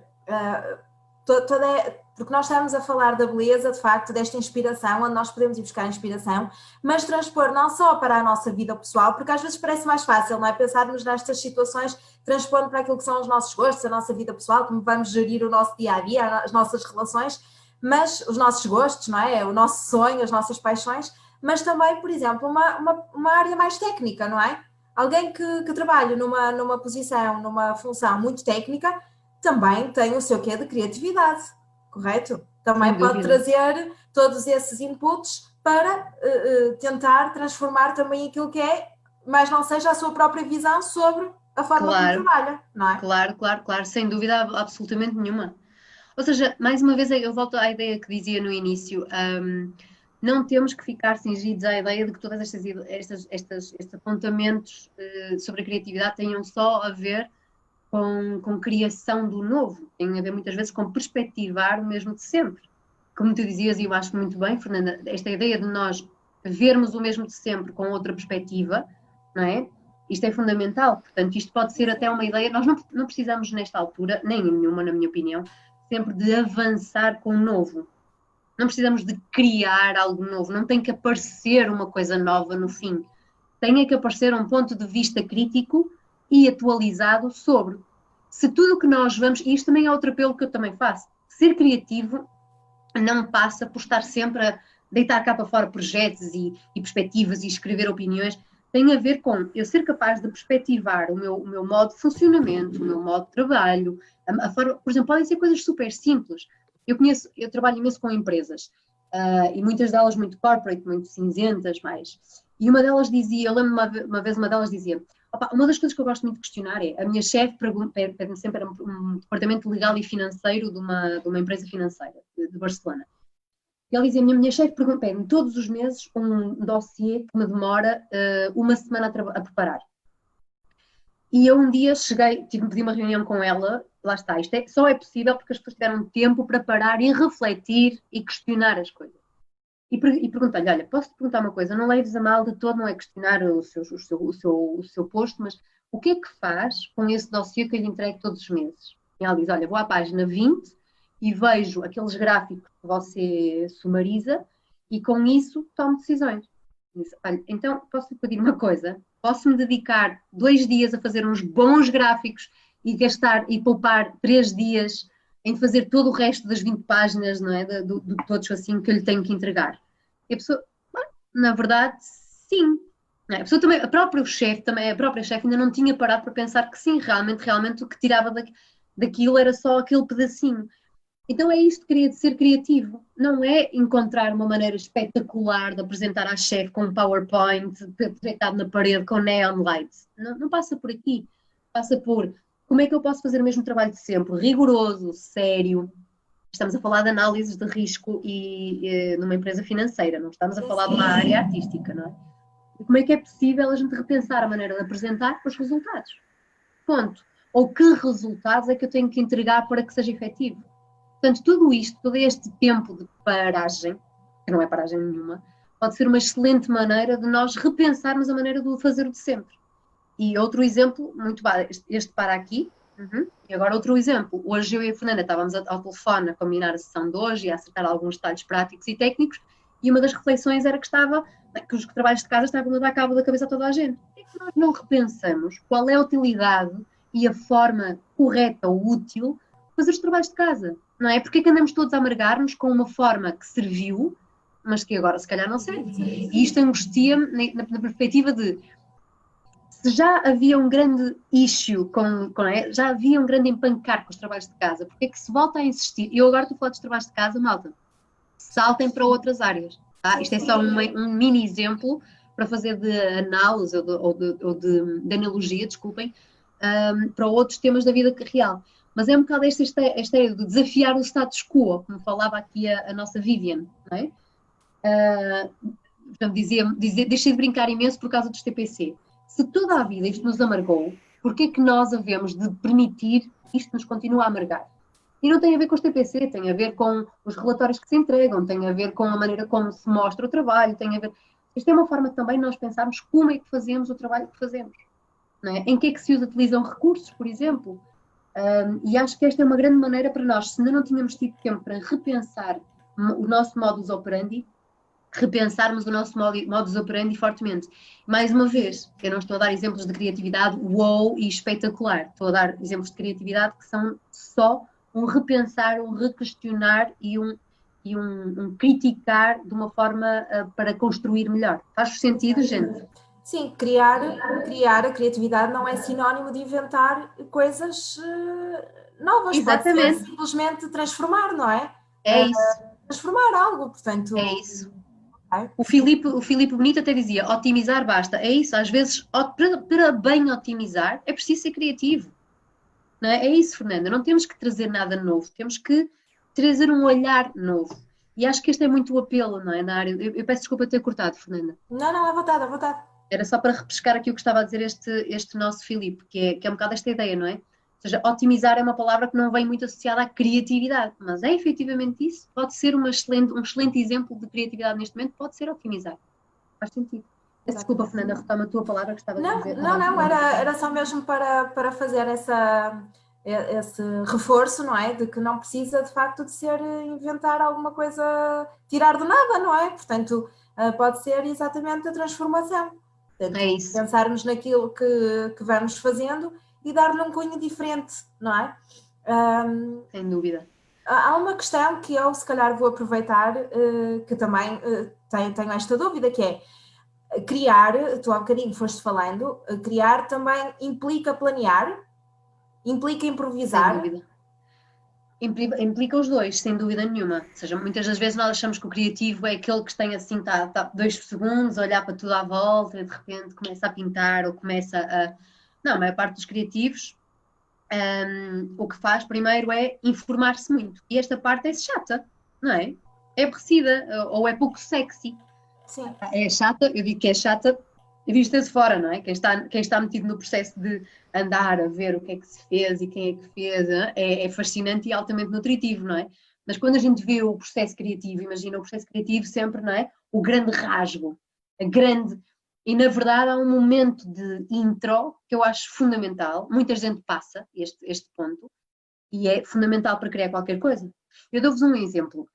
porque nós estamos a falar da beleza, de facto, desta inspiração, onde nós podemos ir buscar inspiração, mas transpor não só para a nossa vida pessoal, porque às vezes parece mais fácil, não é? Pensarmos nestas situações, transpor para aquilo que são os nossos gostos, a nossa vida pessoal, como vamos gerir o nosso dia-a-dia, as nossas relações, mas os nossos gostos, não é? O nosso sonho, as nossas paixões, mas também, por exemplo, uma área mais técnica, não é? Alguém que trabalha numa posição, numa função muito técnica, também tem o seu quê de criatividade, correto? Também pode trazer todos esses inputs para tentar transformar também aquilo que é, mas não seja a sua própria visão sobre a forma como trabalha, não é? Claro, sem dúvida absolutamente nenhuma. Ou seja, mais uma vez eu volto à ideia que dizia no início, não temos que ficar cingidos à ideia de que todos estes apontamentos sobre a criatividade tenham só a ver com criação do novo, tem a ver muitas vezes com perspectivar o mesmo de sempre. Como tu dizias, e eu acho muito bem, Fernanda, esta ideia de nós vermos o mesmo de sempre com outra perspectiva, não é? Isto é fundamental, portanto, isto pode ser até uma ideia, nós não precisamos nesta altura, nem em nenhuma, na minha opinião, sempre de avançar com o novo. Não precisamos de criar algo novo, não tem que aparecer uma coisa nova no fim. Tem que aparecer um ponto de vista crítico e atualizado sobre se tudo o que nós vamos, e isto também é outro apelo que eu também faço, ser criativo não passa por estar sempre a deitar cá para fora projetos e perspectivas e escrever opiniões, tem a ver com eu ser capaz de perspectivar o meu modo de funcionamento, o meu modo de trabalho, a forma, por exemplo, podem ser coisas super simples. Eu trabalho imenso com empresas e muitas delas muito corporate, muito cinzentas, mais. E uma delas dizia, eu lembro uma vez uma delas dizia, uma das coisas que eu gosto muito de questionar é, a minha chefe pede-me sempre um departamento legal e financeiro de uma empresa financeira de Barcelona. E ela dizia, a minha chefe pede-me todos os meses um dossiê que me demora uma semana a preparar. E eu um dia pedi uma reunião com ela, lá está, só é possível porque as pessoas tiveram tempo para parar e refletir e questionar as coisas. E perguntei-lhe, olha, posso-te perguntar uma coisa, não leves a mal de todo, não é questionar o seu posto, mas o que é que faz com esse dossiê que eu lhe entrego todos os meses? E ela diz, olha, vou à página 20 e vejo aqueles gráficos que você sumariza e com isso tomo decisões. Disse, olha, então posso-lhe pedir uma coisa, posso-me dedicar 2 dias a fazer uns bons gráficos e gastar e poupar 3 dias em fazer todo o resto das 20 páginas, não é? De todos assim que eu lhe tenho que entregar. E a pessoa, na verdade, sim. A pessoa também, a própria chefe ainda não tinha parado para pensar que sim, realmente o que tirava daquilo era só aquele pedacinho. Então é isto que queria de ser criativo. Não é encontrar uma maneira espetacular de apresentar à chefe com um PowerPoint projetado na parede com neon lights. Não passa por aqui. Passa por como é que eu posso fazer o mesmo trabalho de sempre, rigoroso, sério. Estamos a falar de análises de risco numa empresa financeira, não estamos a falar de uma área artística, não é? E como é que é possível a gente repensar a maneira de apresentar os resultados? Ponto. Ou que resultados é que eu tenho que entregar para que seja efetivo? Portanto, tudo isto, todo este tempo de paragem, que não é paragem nenhuma, pode ser uma excelente maneira de nós repensarmos a maneira de fazer o de sempre. E outro exemplo, muito básico, este para aqui, e agora outro exemplo, hoje eu e a Fernanda estávamos ao telefone a combinar a sessão de hoje e a acertar alguns detalhes práticos e técnicos, e uma das reflexões era que os trabalhos de casa estavam a dar cabo da cabeça a toda a gente. Por que é que nós não repensamos qual é a utilidade e a forma correta ou útil de fazer os trabalhos de casa? Não é? Porque é que andamos todos a amargar-nos com uma forma que serviu, mas que agora se calhar não serve. E isto angustia-me na perspectiva de, se já havia um grande issue, já havia um grande empancar com os trabalhos de casa, porque é que se volta a insistir? E eu agora estou a falar dos trabalhos de casa, malta, saltem para outras áreas. Tá? Isto é só um mini exemplo para fazer de análise ou de analogia, desculpem, para outros temas da vida real. Mas é um bocado esta ideia de desafiar o status quo, como falava aqui a nossa Vivian, não é? Portanto, deixei de brincar imenso por causa dos TPC. Se toda a vida isto nos amargou, porquê é que nós havemos de permitir que isto nos continue a amargar? E não tem a ver com os TPC, tem a ver com os relatórios que se entregam, tem a ver com a maneira como se mostra o trabalho, tem a ver... Isto é uma forma também de nós pensarmos como é que fazemos o trabalho que fazemos. Não é? Em que é que se utilizam recursos, por exemplo. E acho que esta é uma grande maneira para nós, se ainda não tínhamos tido tempo para repensar o nosso modus operandi, repensarmos o nosso modus operandi fortemente. Mais uma vez, eu não estou a dar exemplos de criatividade wow e espetacular, estou a dar exemplos de criatividade que são só um repensar, um requestionar e um criticar de uma forma para construir melhor. Faz sentido, gente? Sim, criar a criatividade não é sinónimo de inventar coisas novas. Exatamente. Pode ser simplesmente transformar, não é? É isso. Transformar algo, portanto... É isso. O Filipe Bonito até dizia, otimizar basta. É isso, às vezes, para bem otimizar, é preciso ser criativo. Não é? É isso, Fernanda, não temos que trazer nada novo, temos que trazer um olhar novo. E acho que este é muito o apelo, não é? Na área. Eu peço desculpa ter cortado, Fernanda. Não, à vontade, à vontade. Era só para repescar aqui o que estava a dizer este nosso Filipe, que é um bocado esta ideia, não é? Ou seja, otimizar é uma palavra que não vem muito associada à criatividade, mas é efetivamente isso. Pode ser um excelente exemplo de criatividade neste momento, pode ser otimizar. Faz sentido. Desculpa, Fernanda, retoma a tua palavra que estava a dizer. Não, era só mesmo para fazer esse reforço, não é? De que não precisa, de facto, de ser inventar alguma coisa, tirar do nada, não é? Portanto, pode ser exatamente a transformação. Portanto, é isso. Pensarmos naquilo que vamos fazendo e dar-lhe um cunho diferente, não é? Sem dúvida. Há uma questão que eu, se calhar, vou aproveitar, que também tenho esta dúvida, que é criar, tu há bocadinho foste falando, criar também implica planear, implica improvisar. Sem dúvida. Implica os dois, sem dúvida nenhuma. Ou seja, muitas das vezes nós achamos que o criativo é aquele que tem assim, está 2 segundos a olhar para tudo à volta e de repente começa a pintar ou começa a... Não, a maior parte dos criativos o que faz primeiro é informar-se muito. E esta parte é chata, não é? É aborrecida ou é pouco sexy. Sim. É chata, eu digo que é chata vista de fora, não é? Quem está metido no processo de andar a ver o que é que se fez e quem é que fez, é fascinante e altamente nutritivo, não é? Mas quando a gente vê o processo criativo, imagina o processo criativo sempre, não é? O grande rasgo, a grande... E na verdade há um momento de intro que eu acho fundamental, muita gente passa este ponto, e é fundamental para criar qualquer coisa. Eu dou-vos um exemplo.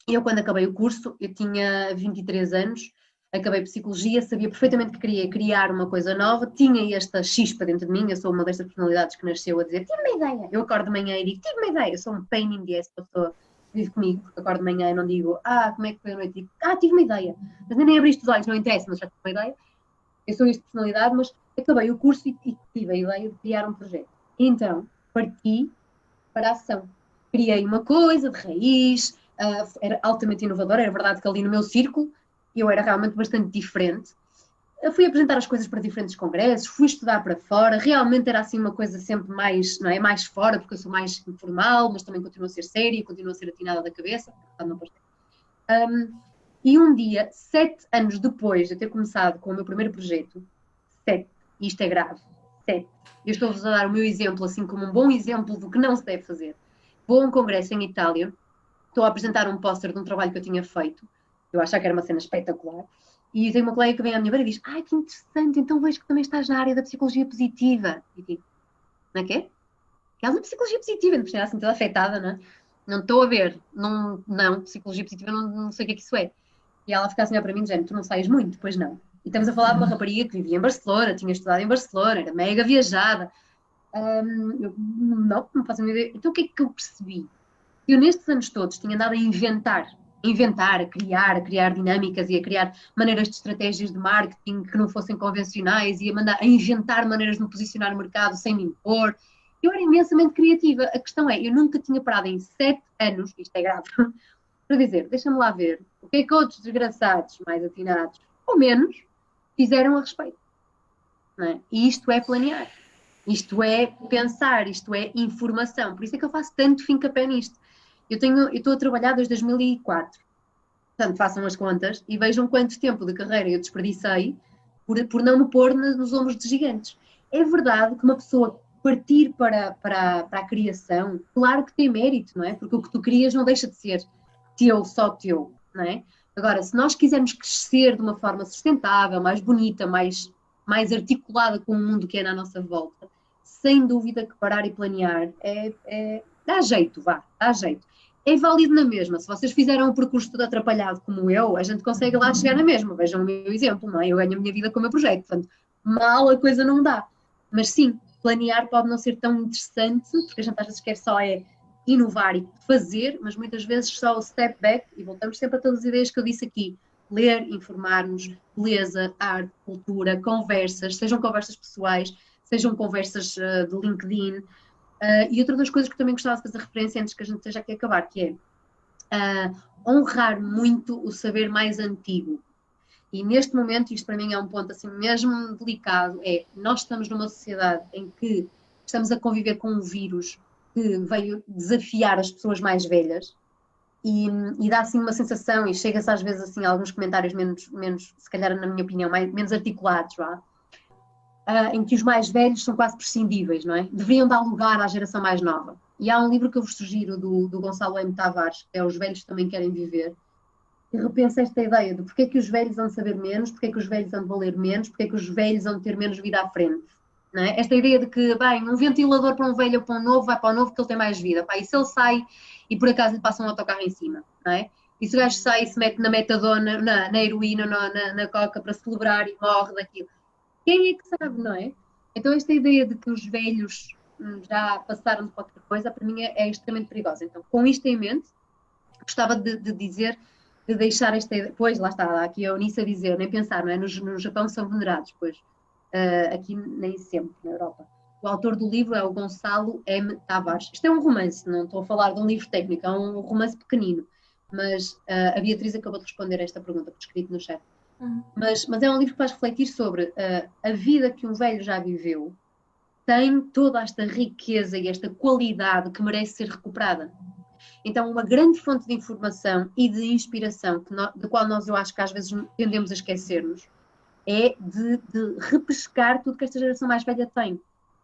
Eu quando acabei o curso, eu tinha 23 anos, acabei Psicologia, sabia perfeitamente que queria criar uma coisa nova, tinha esta chispa dentro de mim, eu sou uma destas personalidades que nasceu a dizer, tive uma ideia, eu acordo de manhã e digo, tive uma ideia, eu sou um pain in the ass, a pessoa vive comigo, porque acordo de manhã e não digo, como é que foi a noite, digo, tive uma ideia, mas nem abriste os olhos, não interessa, mas já tive uma ideia, eu sou esta personalidade, mas acabei o curso e tive a ideia de criar um projeto. Então, parti para a ação, criei uma coisa de raiz, era altamente inovadora, era verdade que ali no meu círculo, eu era realmente bastante diferente. Eu fui apresentar as coisas para diferentes congressos, fui estudar para fora, realmente era assim uma coisa sempre mais, não é, mais fora, porque eu sou mais informal, mas também continuo a ser séria, continuo a ser atinada da cabeça, e um dia, 7 anos depois de eu ter começado com o meu primeiro projeto, 7, e isto é grave, 7, eu estou-vos a dar o meu exemplo, assim como um bom exemplo do que não se deve fazer. Vou a um congresso em Itália, estou a apresentar um póster de um trabalho que eu tinha feito, eu achava que era uma cena espetacular, e tem uma colega que vem à minha beira e diz, que interessante, então vejo que também estás na área da psicologia positiva. E digo, não é que é? Aquela da psicologia positiva, não precisa assim toda afetada, não é? Não estou a ver, não, psicologia positiva, não sei o que é que isso é. E ela fica assim para mim, dizendo, tu não sais muito, pois não. E estamos a falar de uma rapariga que vivia em Barcelona, tinha estudado em Barcelona, era mega viajada. Não faço a minha ideia. Então o que é que eu percebi? Eu nestes anos todos tinha andado a inventar inventar, a criar dinâmicas e a criar maneiras de estratégias de marketing que não fossem convencionais e a inventar maneiras de me posicionar no mercado sem me impor. Eu era imensamente criativa. A questão é, eu nunca tinha parado em 7 anos, isto é grave, para dizer, deixa-me lá ver, o que é que outros desgraçados mais atinados, ou menos, fizeram a respeito. Não é? E isto é planear. Isto é pensar, isto é informação. Por isso é que eu faço tanto fincapé nisto. Eu estou a trabalhar desde 2004. Portanto, façam as contas e vejam quanto tempo de carreira eu desperdicei por não me pôr nos ombros de gigantes. É verdade que uma pessoa partir para a criação, claro que tem mérito, não é? Porque o que tu crias não deixa de ser teu, só teu, não é? Agora, se nós quisermos crescer de uma forma sustentável, mais bonita, mais articulada com o mundo que é na nossa volta, sem dúvida que parar e planear dá jeito, dá jeito. É válido na mesma. Se vocês fizeram um percurso todo atrapalhado como eu, a gente consegue lá chegar na mesma. Vejam o meu exemplo, não é? Eu ganho a minha vida com o meu projeto. Portanto, mal a coisa não dá. Mas sim, planear pode não ser tão interessante, porque a gente às vezes quer só inovar e fazer, mas muitas vezes só o step back, e voltamos sempre a todas as ideias que eu disse aqui, ler, informar-nos, beleza, arte, cultura, conversas, sejam conversas pessoais, sejam conversas de LinkedIn. E outra das coisas que também gostava de fazer referência antes que a gente esteja aqui a acabar, que é honrar muito o saber mais antigo. E neste momento, isto para mim é um ponto assim mesmo delicado, nós estamos numa sociedade em que estamos a conviver com um vírus que veio desafiar as pessoas mais velhas e dá assim uma sensação, e chega-se às vezes assim a alguns comentários menos, se calhar na minha opinião, menos articulados, em que os mais velhos são quase prescindíveis, não é? Deveriam dar lugar à geração mais nova. E há um livro que eu vos sugiro do Gonçalo M. Tavares, que é Os Velhos Também Querem Viver, que repensa esta ideia de porque é que os velhos vão saber menos, porque é que os velhos vão valer menos, porque é que os velhos vão ter menos vida à frente. Não é? Esta ideia de que, bem, um ventilador para um velho ou para um novo, vai para o novo porque ele tem mais vida. E se ele sai e por acaso lhe passa um autocarro em cima, não é? E se o gajo sai e se mete na metadona, na heroína, na coca para celebrar e morre daquilo. Quem é que sabe, não é? Então esta ideia de que os velhos já passaram de qualquer coisa, para mim é extremamente perigosa. Então, com isto em mente, gostava de dizer, de deixar esta ideia, pois, lá está, aqui a Eunice a dizer, nem pensar, não é? No Japão são venerados, pois, aqui nem sempre, na Europa. O autor do livro é o Gonçalo M. Tavares. Isto é um romance, não estou a falar de um livro técnico, é um romance pequenino, mas a Beatriz acabou de responder a esta pergunta, por escrito no chat. Mas é um livro que faz refletir sobre a vida que um velho já viveu, tem toda esta riqueza e esta qualidade que merece ser recuperada. Então, uma grande fonte de informação e de inspiração, da qual eu acho que às vezes tendemos a esquecer-nos, é de repescar tudo que esta geração mais velha tem.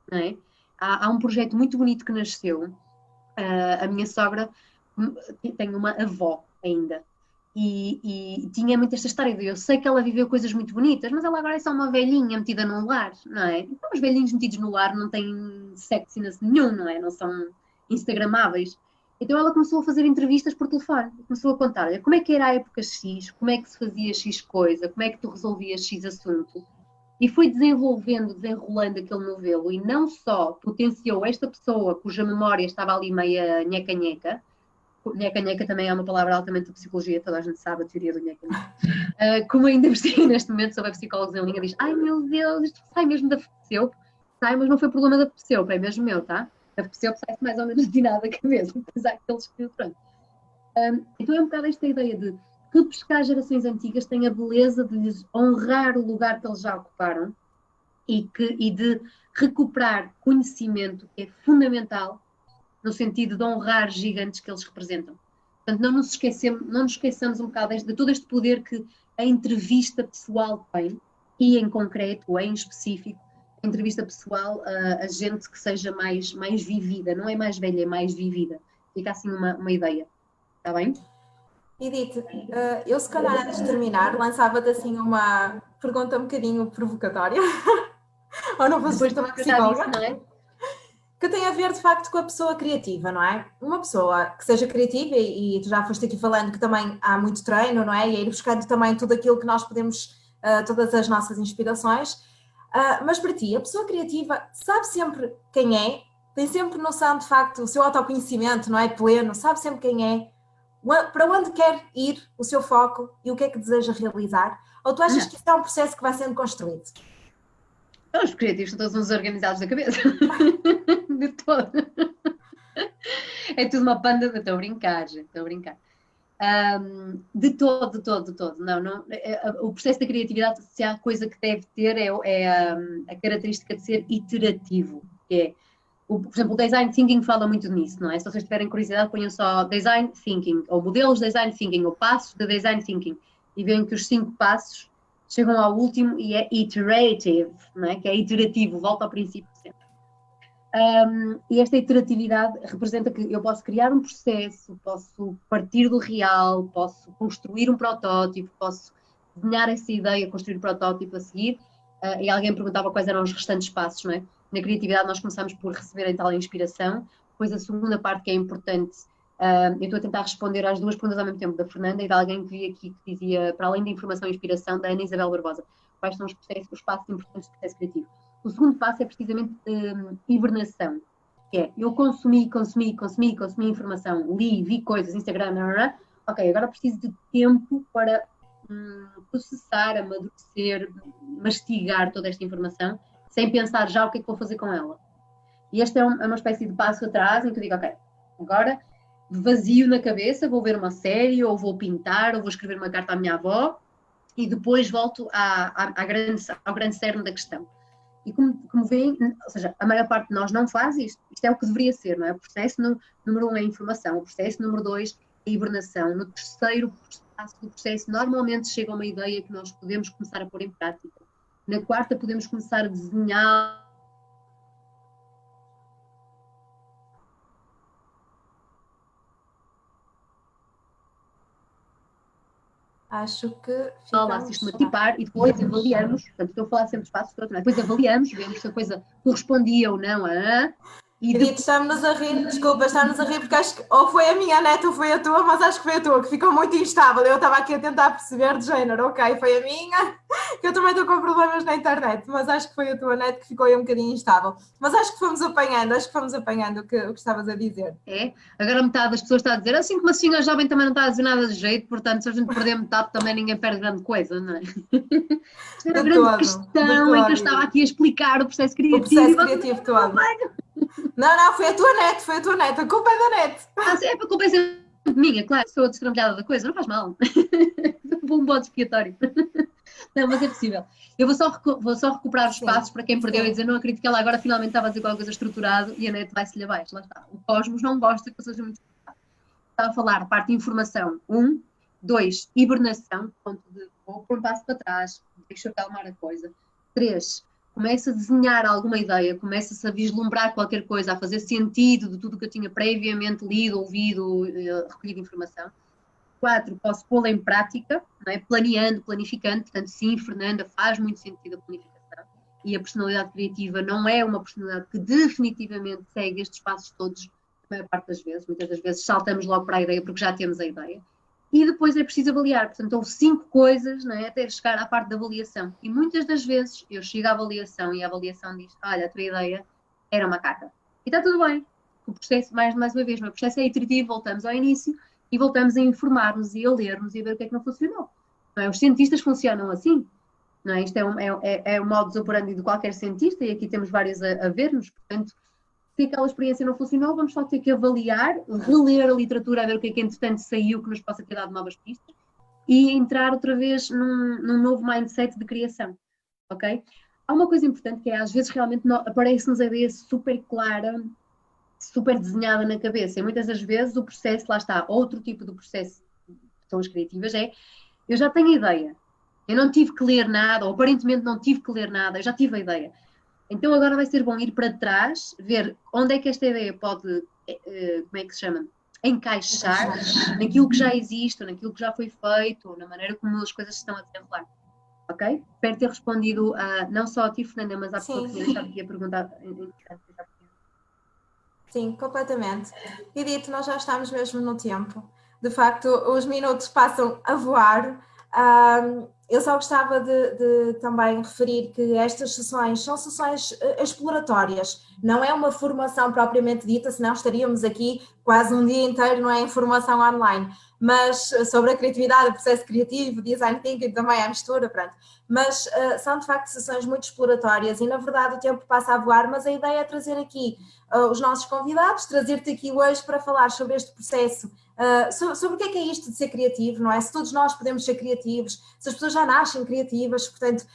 Não é? Há um projeto muito bonito que nasceu. A minha sogra tem uma avó ainda. E tinha muito esta história de eu sei que ela viveu coisas muito bonitas, mas ela agora é só uma velhinha metida num lar, não é? Então os velhinhos metidos no lar não têm sexiness nenhum, não é? Não são instagramáveis. Então ela começou a fazer entrevistas por telefone, começou a contar, olha, como é que era a época X, como é que se fazia X coisa, como é que tu resolvias X assunto. E foi desenrolando aquele novelo e não só potenciou esta pessoa cuja memória estava ali meia nheca-nheca, nheca-nheca também é uma palavra altamente da psicologia, toda a gente sabe a teoria do nheca-nheca. Como ainda neste momento, sobre psicólogos em linha, diz, ai meu Deus, isto sai mesmo da FPSEUP, sai, mas não foi problema da FPSEUP, é mesmo meu, tá? A FPSEUP sai-se mais ou menos de nada a cabeça, depois há aqueles que, pronto. Então é um bocado esta ideia de repescar gerações antigas, tem a beleza de lhes honrar o lugar que eles já ocuparam e de recuperar conhecimento que é fundamental no sentido de honrar gigantes que eles representam. Portanto, não nos esqueçamos um bocado de todo este poder que a entrevista pessoal tem, e em concreto, em específico, a entrevista pessoal a gente que seja mais vivida, não é mais velha, é mais vivida. Fica assim uma ideia. Está bem? Edith, eu se calhar antes de terminar lançava-te assim uma pergunta um bocadinho provocatória. Ou não fosse também psicóloga? Não é? Que tem a ver de facto com a pessoa criativa, não é? Uma pessoa que seja criativa, e tu já foste aqui falando que também há muito treino, não é? E ir buscando também tudo aquilo que nós podemos, todas as nossas inspirações. Mas para ti, a pessoa criativa sabe sempre quem é, tem sempre noção de facto, o seu autoconhecimento, não é? Pleno, sabe sempre quem é. para onde quer ir o seu foco e o que é que deseja realizar? Ou tu achas que isso é um processo que vai sendo construído? Os criativos são todos uns organizados da cabeça. De todo. É tudo uma banda. Estou a brincar, gente, estou a brincar. De todo. Não, o processo da criatividade, se há coisa que deve ter, é a característica de ser iterativo. Que é, por exemplo, o design thinking fala muito nisso, não é? Se vocês tiverem curiosidade, ponham só design thinking, ou modelos de design thinking, ou passos de design thinking, e veem que os 5 passos chegam ao último e é iterative, não é? Que é iterativo, volta ao princípio sempre. E esta iteratividade representa que eu posso criar um processo, posso partir do real, posso construir um protótipo, posso desenhar essa ideia, construir um protótipo a seguir, e alguém perguntava quais eram os restantes passos, não é? Na criatividade nós começamos por receber a tal inspiração, depois a segunda parte que é importante, eu estou a tentar responder às 2 perguntas ao mesmo tempo, da Fernanda e de alguém que vi aqui que dizia, para além da informação e inspiração, da Ana Isabel Barbosa, quais são os passos importantes do processo criativo. O segundo passo é precisamente hibernação, que é eu consumi informação, li, vi coisas, Instagram, ok, agora preciso de tempo para processar, amadurecer, mastigar toda esta informação, sem pensar já o que é que vou fazer com ela. E esta é uma espécie de passo atrás em que eu digo, ok, agora vazio na cabeça, vou ver uma série, ou vou pintar, ou vou escrever uma carta à minha avó, e depois volto ao grande cerne da questão. E como veem, ou seja, a maior parte de nós não faz isto. Isto é o que deveria ser, não é? O processo número 1 é a informação, o processo número 2 é a hibernação. No terceiro passo do processo, normalmente chega uma ideia que nós podemos começar a pôr em prática. Na quarta, podemos começar a desenhar. Acho que ficamos... sistematizar e depois avaliamos, portanto estou a falar sempre dos passos todos, não é? Depois avaliamos, vemos se a coisa correspondia ou não a... Edith, estamos-nos a rir, desculpa, estamos a rir porque acho que ou foi a minha neta ou foi a tua, mas acho que foi a tua, que ficou muito instável. Eu estava aqui a tentar perceber de género, ok, foi a minha, que eu também estou com problemas na internet, mas acho que foi a tua neta que ficou aí um bocadinho instável. Mas acho que fomos apanhando o que estavas a dizer. É, agora metade das pessoas está a dizer, assim como a senhora jovem também não está a dizer nada de jeito, portanto se a gente perder metade também ninguém perde grande coisa, não é? Era a grande questão em que eu estava aqui a explicar o processo criativo. O processo criativo todo. Não, foi a tua neta, a culpa é da net. É para culpa é sempre minha, claro, sou a destrambelhada da coisa, não faz mal. Vou um bode expiatório. Não, mas é possível. Eu vou só recuperar os passos para quem perdeu e dizer, não acredito que ela agora finalmente estava a dizer qualquer coisa estruturada e a net vai-se-lhe abaixo, lá está. O cosmos não gosta que eu seja muito estruturado. Estava a falar, parte de informação, 1, 2, hibernação, vou pôr um passo para trás, deixa eu acalmar a coisa. 3, começa a desenhar alguma ideia, começa-se a vislumbrar qualquer coisa, a fazer sentido de tudo que eu tinha previamente lido, ouvido, recolhido informação. 4, posso pô-la em prática, não é? Planeando, planificando, portanto sim, Fernanda, faz muito sentido a planificação e a personalidade criativa não é uma personalidade que definitivamente segue estes passos todos, a maior parte das vezes, muitas das vezes saltamos logo para a ideia porque já temos a ideia. E depois é preciso avaliar, portanto houve 5 coisas, não é, até chegar à parte da avaliação. E muitas das vezes eu chego à avaliação e a avaliação diz, olha, a tua ideia era uma caca. E está tudo bem. O processo, mais uma vez, o processo é iterativo, voltamos ao início e voltamos a informar-nos e a ler-nos e a ver o que é que não funcionou. Não é? Os cientistas funcionam assim. Não é? Isto é o modus operandi de qualquer cientista e aqui temos vários a ver-nos, portanto, se aquela experiência não funcionou, vamos só ter que avaliar, reler a literatura, a ver o que é que entretanto saiu que nos possa ter dado novas pistas e entrar outra vez num novo mindset de criação, ok? Há uma coisa importante que é, às vezes realmente aparece-nos a ideia super clara, super desenhada na cabeça e muitas das vezes o processo, lá está, outro tipo de processo de pessoas criativas é, eu já tenho a ideia, eu não tive que ler nada, ou aparentemente não tive que ler nada, eu já tive a ideia. Então agora vai ser bom ir para trás, ver onde é que esta ideia pode, como é que se chama? Encaixar naquilo que já existe, ou naquilo que já foi feito, ou na maneira como as coisas estão a desenrolar. Ok? Espero ter respondido não só a ti, Fernanda, mas à pessoa que tinha deixado aqui a perguntar. Sim, completamente. Edith, nós já estamos mesmo no tempo. De facto, os minutos passam a voar. Eu só gostava de também referir que estas sessões são sessões exploratórias, não é uma formação propriamente dita, senão estaríamos aqui quase um dia inteiro, não é, informação online, mas sobre a criatividade, o processo criativo, design thinking também à mistura, pronto. Mas são de facto sessões muito exploratórias e na verdade o tempo passa a voar, mas a ideia é trazer aqui os nossos convidados, trazer-te aqui hoje para falar sobre este processo, sobre o que é isto de ser criativo, não é? Se todos nós podemos ser criativos, se as pessoas já nascem criativas, portanto,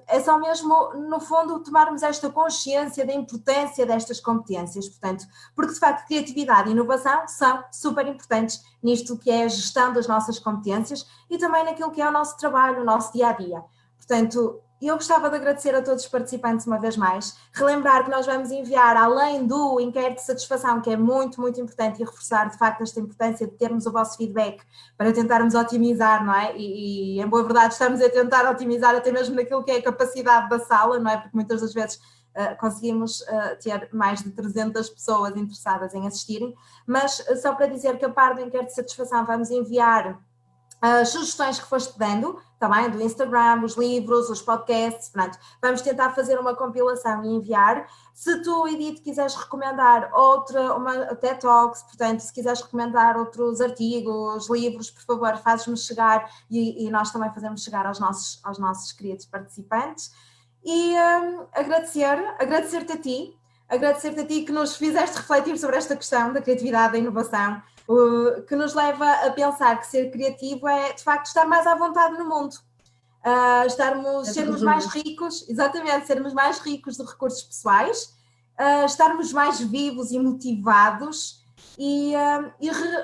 é só mesmo, no fundo, tomarmos esta consciência da importância destas competências, portanto, porque de facto criatividade e inovação são super importantes nisto que é a gestão das nossas competências e também naquilo que é o nosso trabalho, o nosso dia-a-dia. Portanto, eu gostava de agradecer a todos os participantes uma vez mais, relembrar que nós vamos enviar, além do inquérito de satisfação, que é muito, muito importante, e reforçar de facto esta importância de termos o vosso feedback para tentarmos otimizar, não é? E em boa verdade estamos a tentar otimizar até mesmo naquilo que é a capacidade da sala, não é? Porque muitas das vezes conseguimos ter mais de 300 pessoas interessadas em assistirem, mas só para dizer que a par do inquérito de satisfação vamos enviar as sugestões que foste dando, também do Instagram, os livros, os podcasts, pronto, vamos tentar fazer uma compilação e enviar. Se tu, Edith, quiseres recomendar uma TED Talks, portanto, se quiseres recomendar outros artigos, livros, por favor, fazes-me chegar e nós também fazemos chegar aos nossos queridos participantes. E agradecer-te a ti que nos fizeste refletir sobre esta questão da criatividade, da inovação, que nos leva a pensar que ser criativo é, de facto, estar mais à vontade no mundo, sermos mais ricos, exatamente, sermos mais ricos de recursos pessoais, estarmos mais vivos e motivados e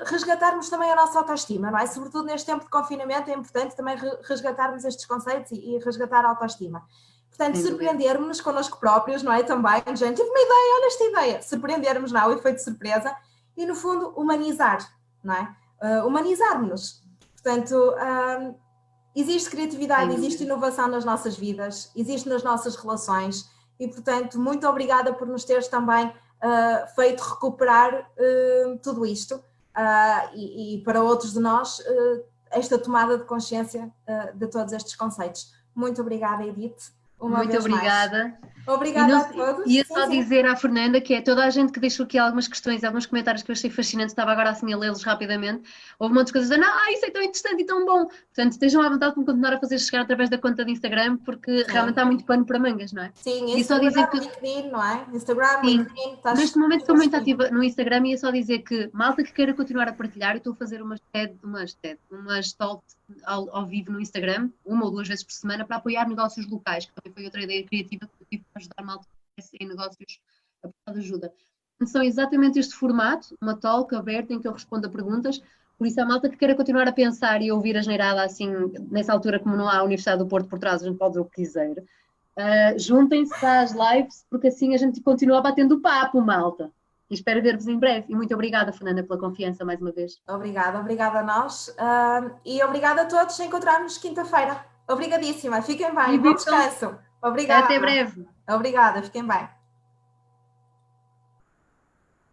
resgatarmos também a nossa autoestima, não é? Sobretudo neste tempo de confinamento é importante também resgatarmos estes conceitos e resgatar a autoestima. Portanto, surpreendermos-nos connosco próprios, não é? Também, gente, tive uma ideia, olha esta ideia, surpreendermos, não é? O efeito de surpresa. E, no fundo, humanizar, não é? Humanizarmos-nos. Portanto, existe criatividade, existe inovação nas nossas vidas, existe nas nossas relações e, portanto, muito obrigada por nos teres também feito recuperar tudo isto e para outros de nós, esta tomada de consciência de todos estes conceitos. Muito obrigada, Edith. Muito obrigada. Obrigada a todos. Ia só dizer à Fernanda que é toda a gente que deixou aqui algumas questões, alguns comentários que eu achei fascinantes, estava agora assim a lê-los rapidamente. Houve muitas coisas dizendo, isso é tão interessante e tão bom. Portanto, estejam à vontade de me continuar a fazer chegar através da conta de Instagram, porque realmente há muito pano para mangas, não é? Sim, Instagram, LinkedIn, não é? Instagram, LinkedIn. Neste momento estou muito ativa no Instagram e ia só dizer que malta que queira continuar a partilhar, eu estou a fazer umas talks ao vivo no Instagram, 1 ou 2 vezes por semana, para apoiar negócios locais, que também foi outra ideia criativa que eu tive para ajudar malta em negócios a precisar de ajuda. São exatamente este formato, uma talk aberta em que eu respondo a perguntas, por isso a malta que queira continuar a pensar e ouvir a asneirada assim, nessa altura como não há a Universidade do Porto por trás, a gente pode dizer o que quiser. Juntem-se às lives, porque assim a gente continua batendo papo, malta. E espero ver-vos em breve. E muito obrigada, Fernanda, pela confiança mais uma vez. Obrigada a nós. E obrigada a todos. Encontrarmos quinta-feira. Obrigadíssima. Fiquem bem. Bom descanso. Obrigada. Até breve. Obrigada. Fiquem bem.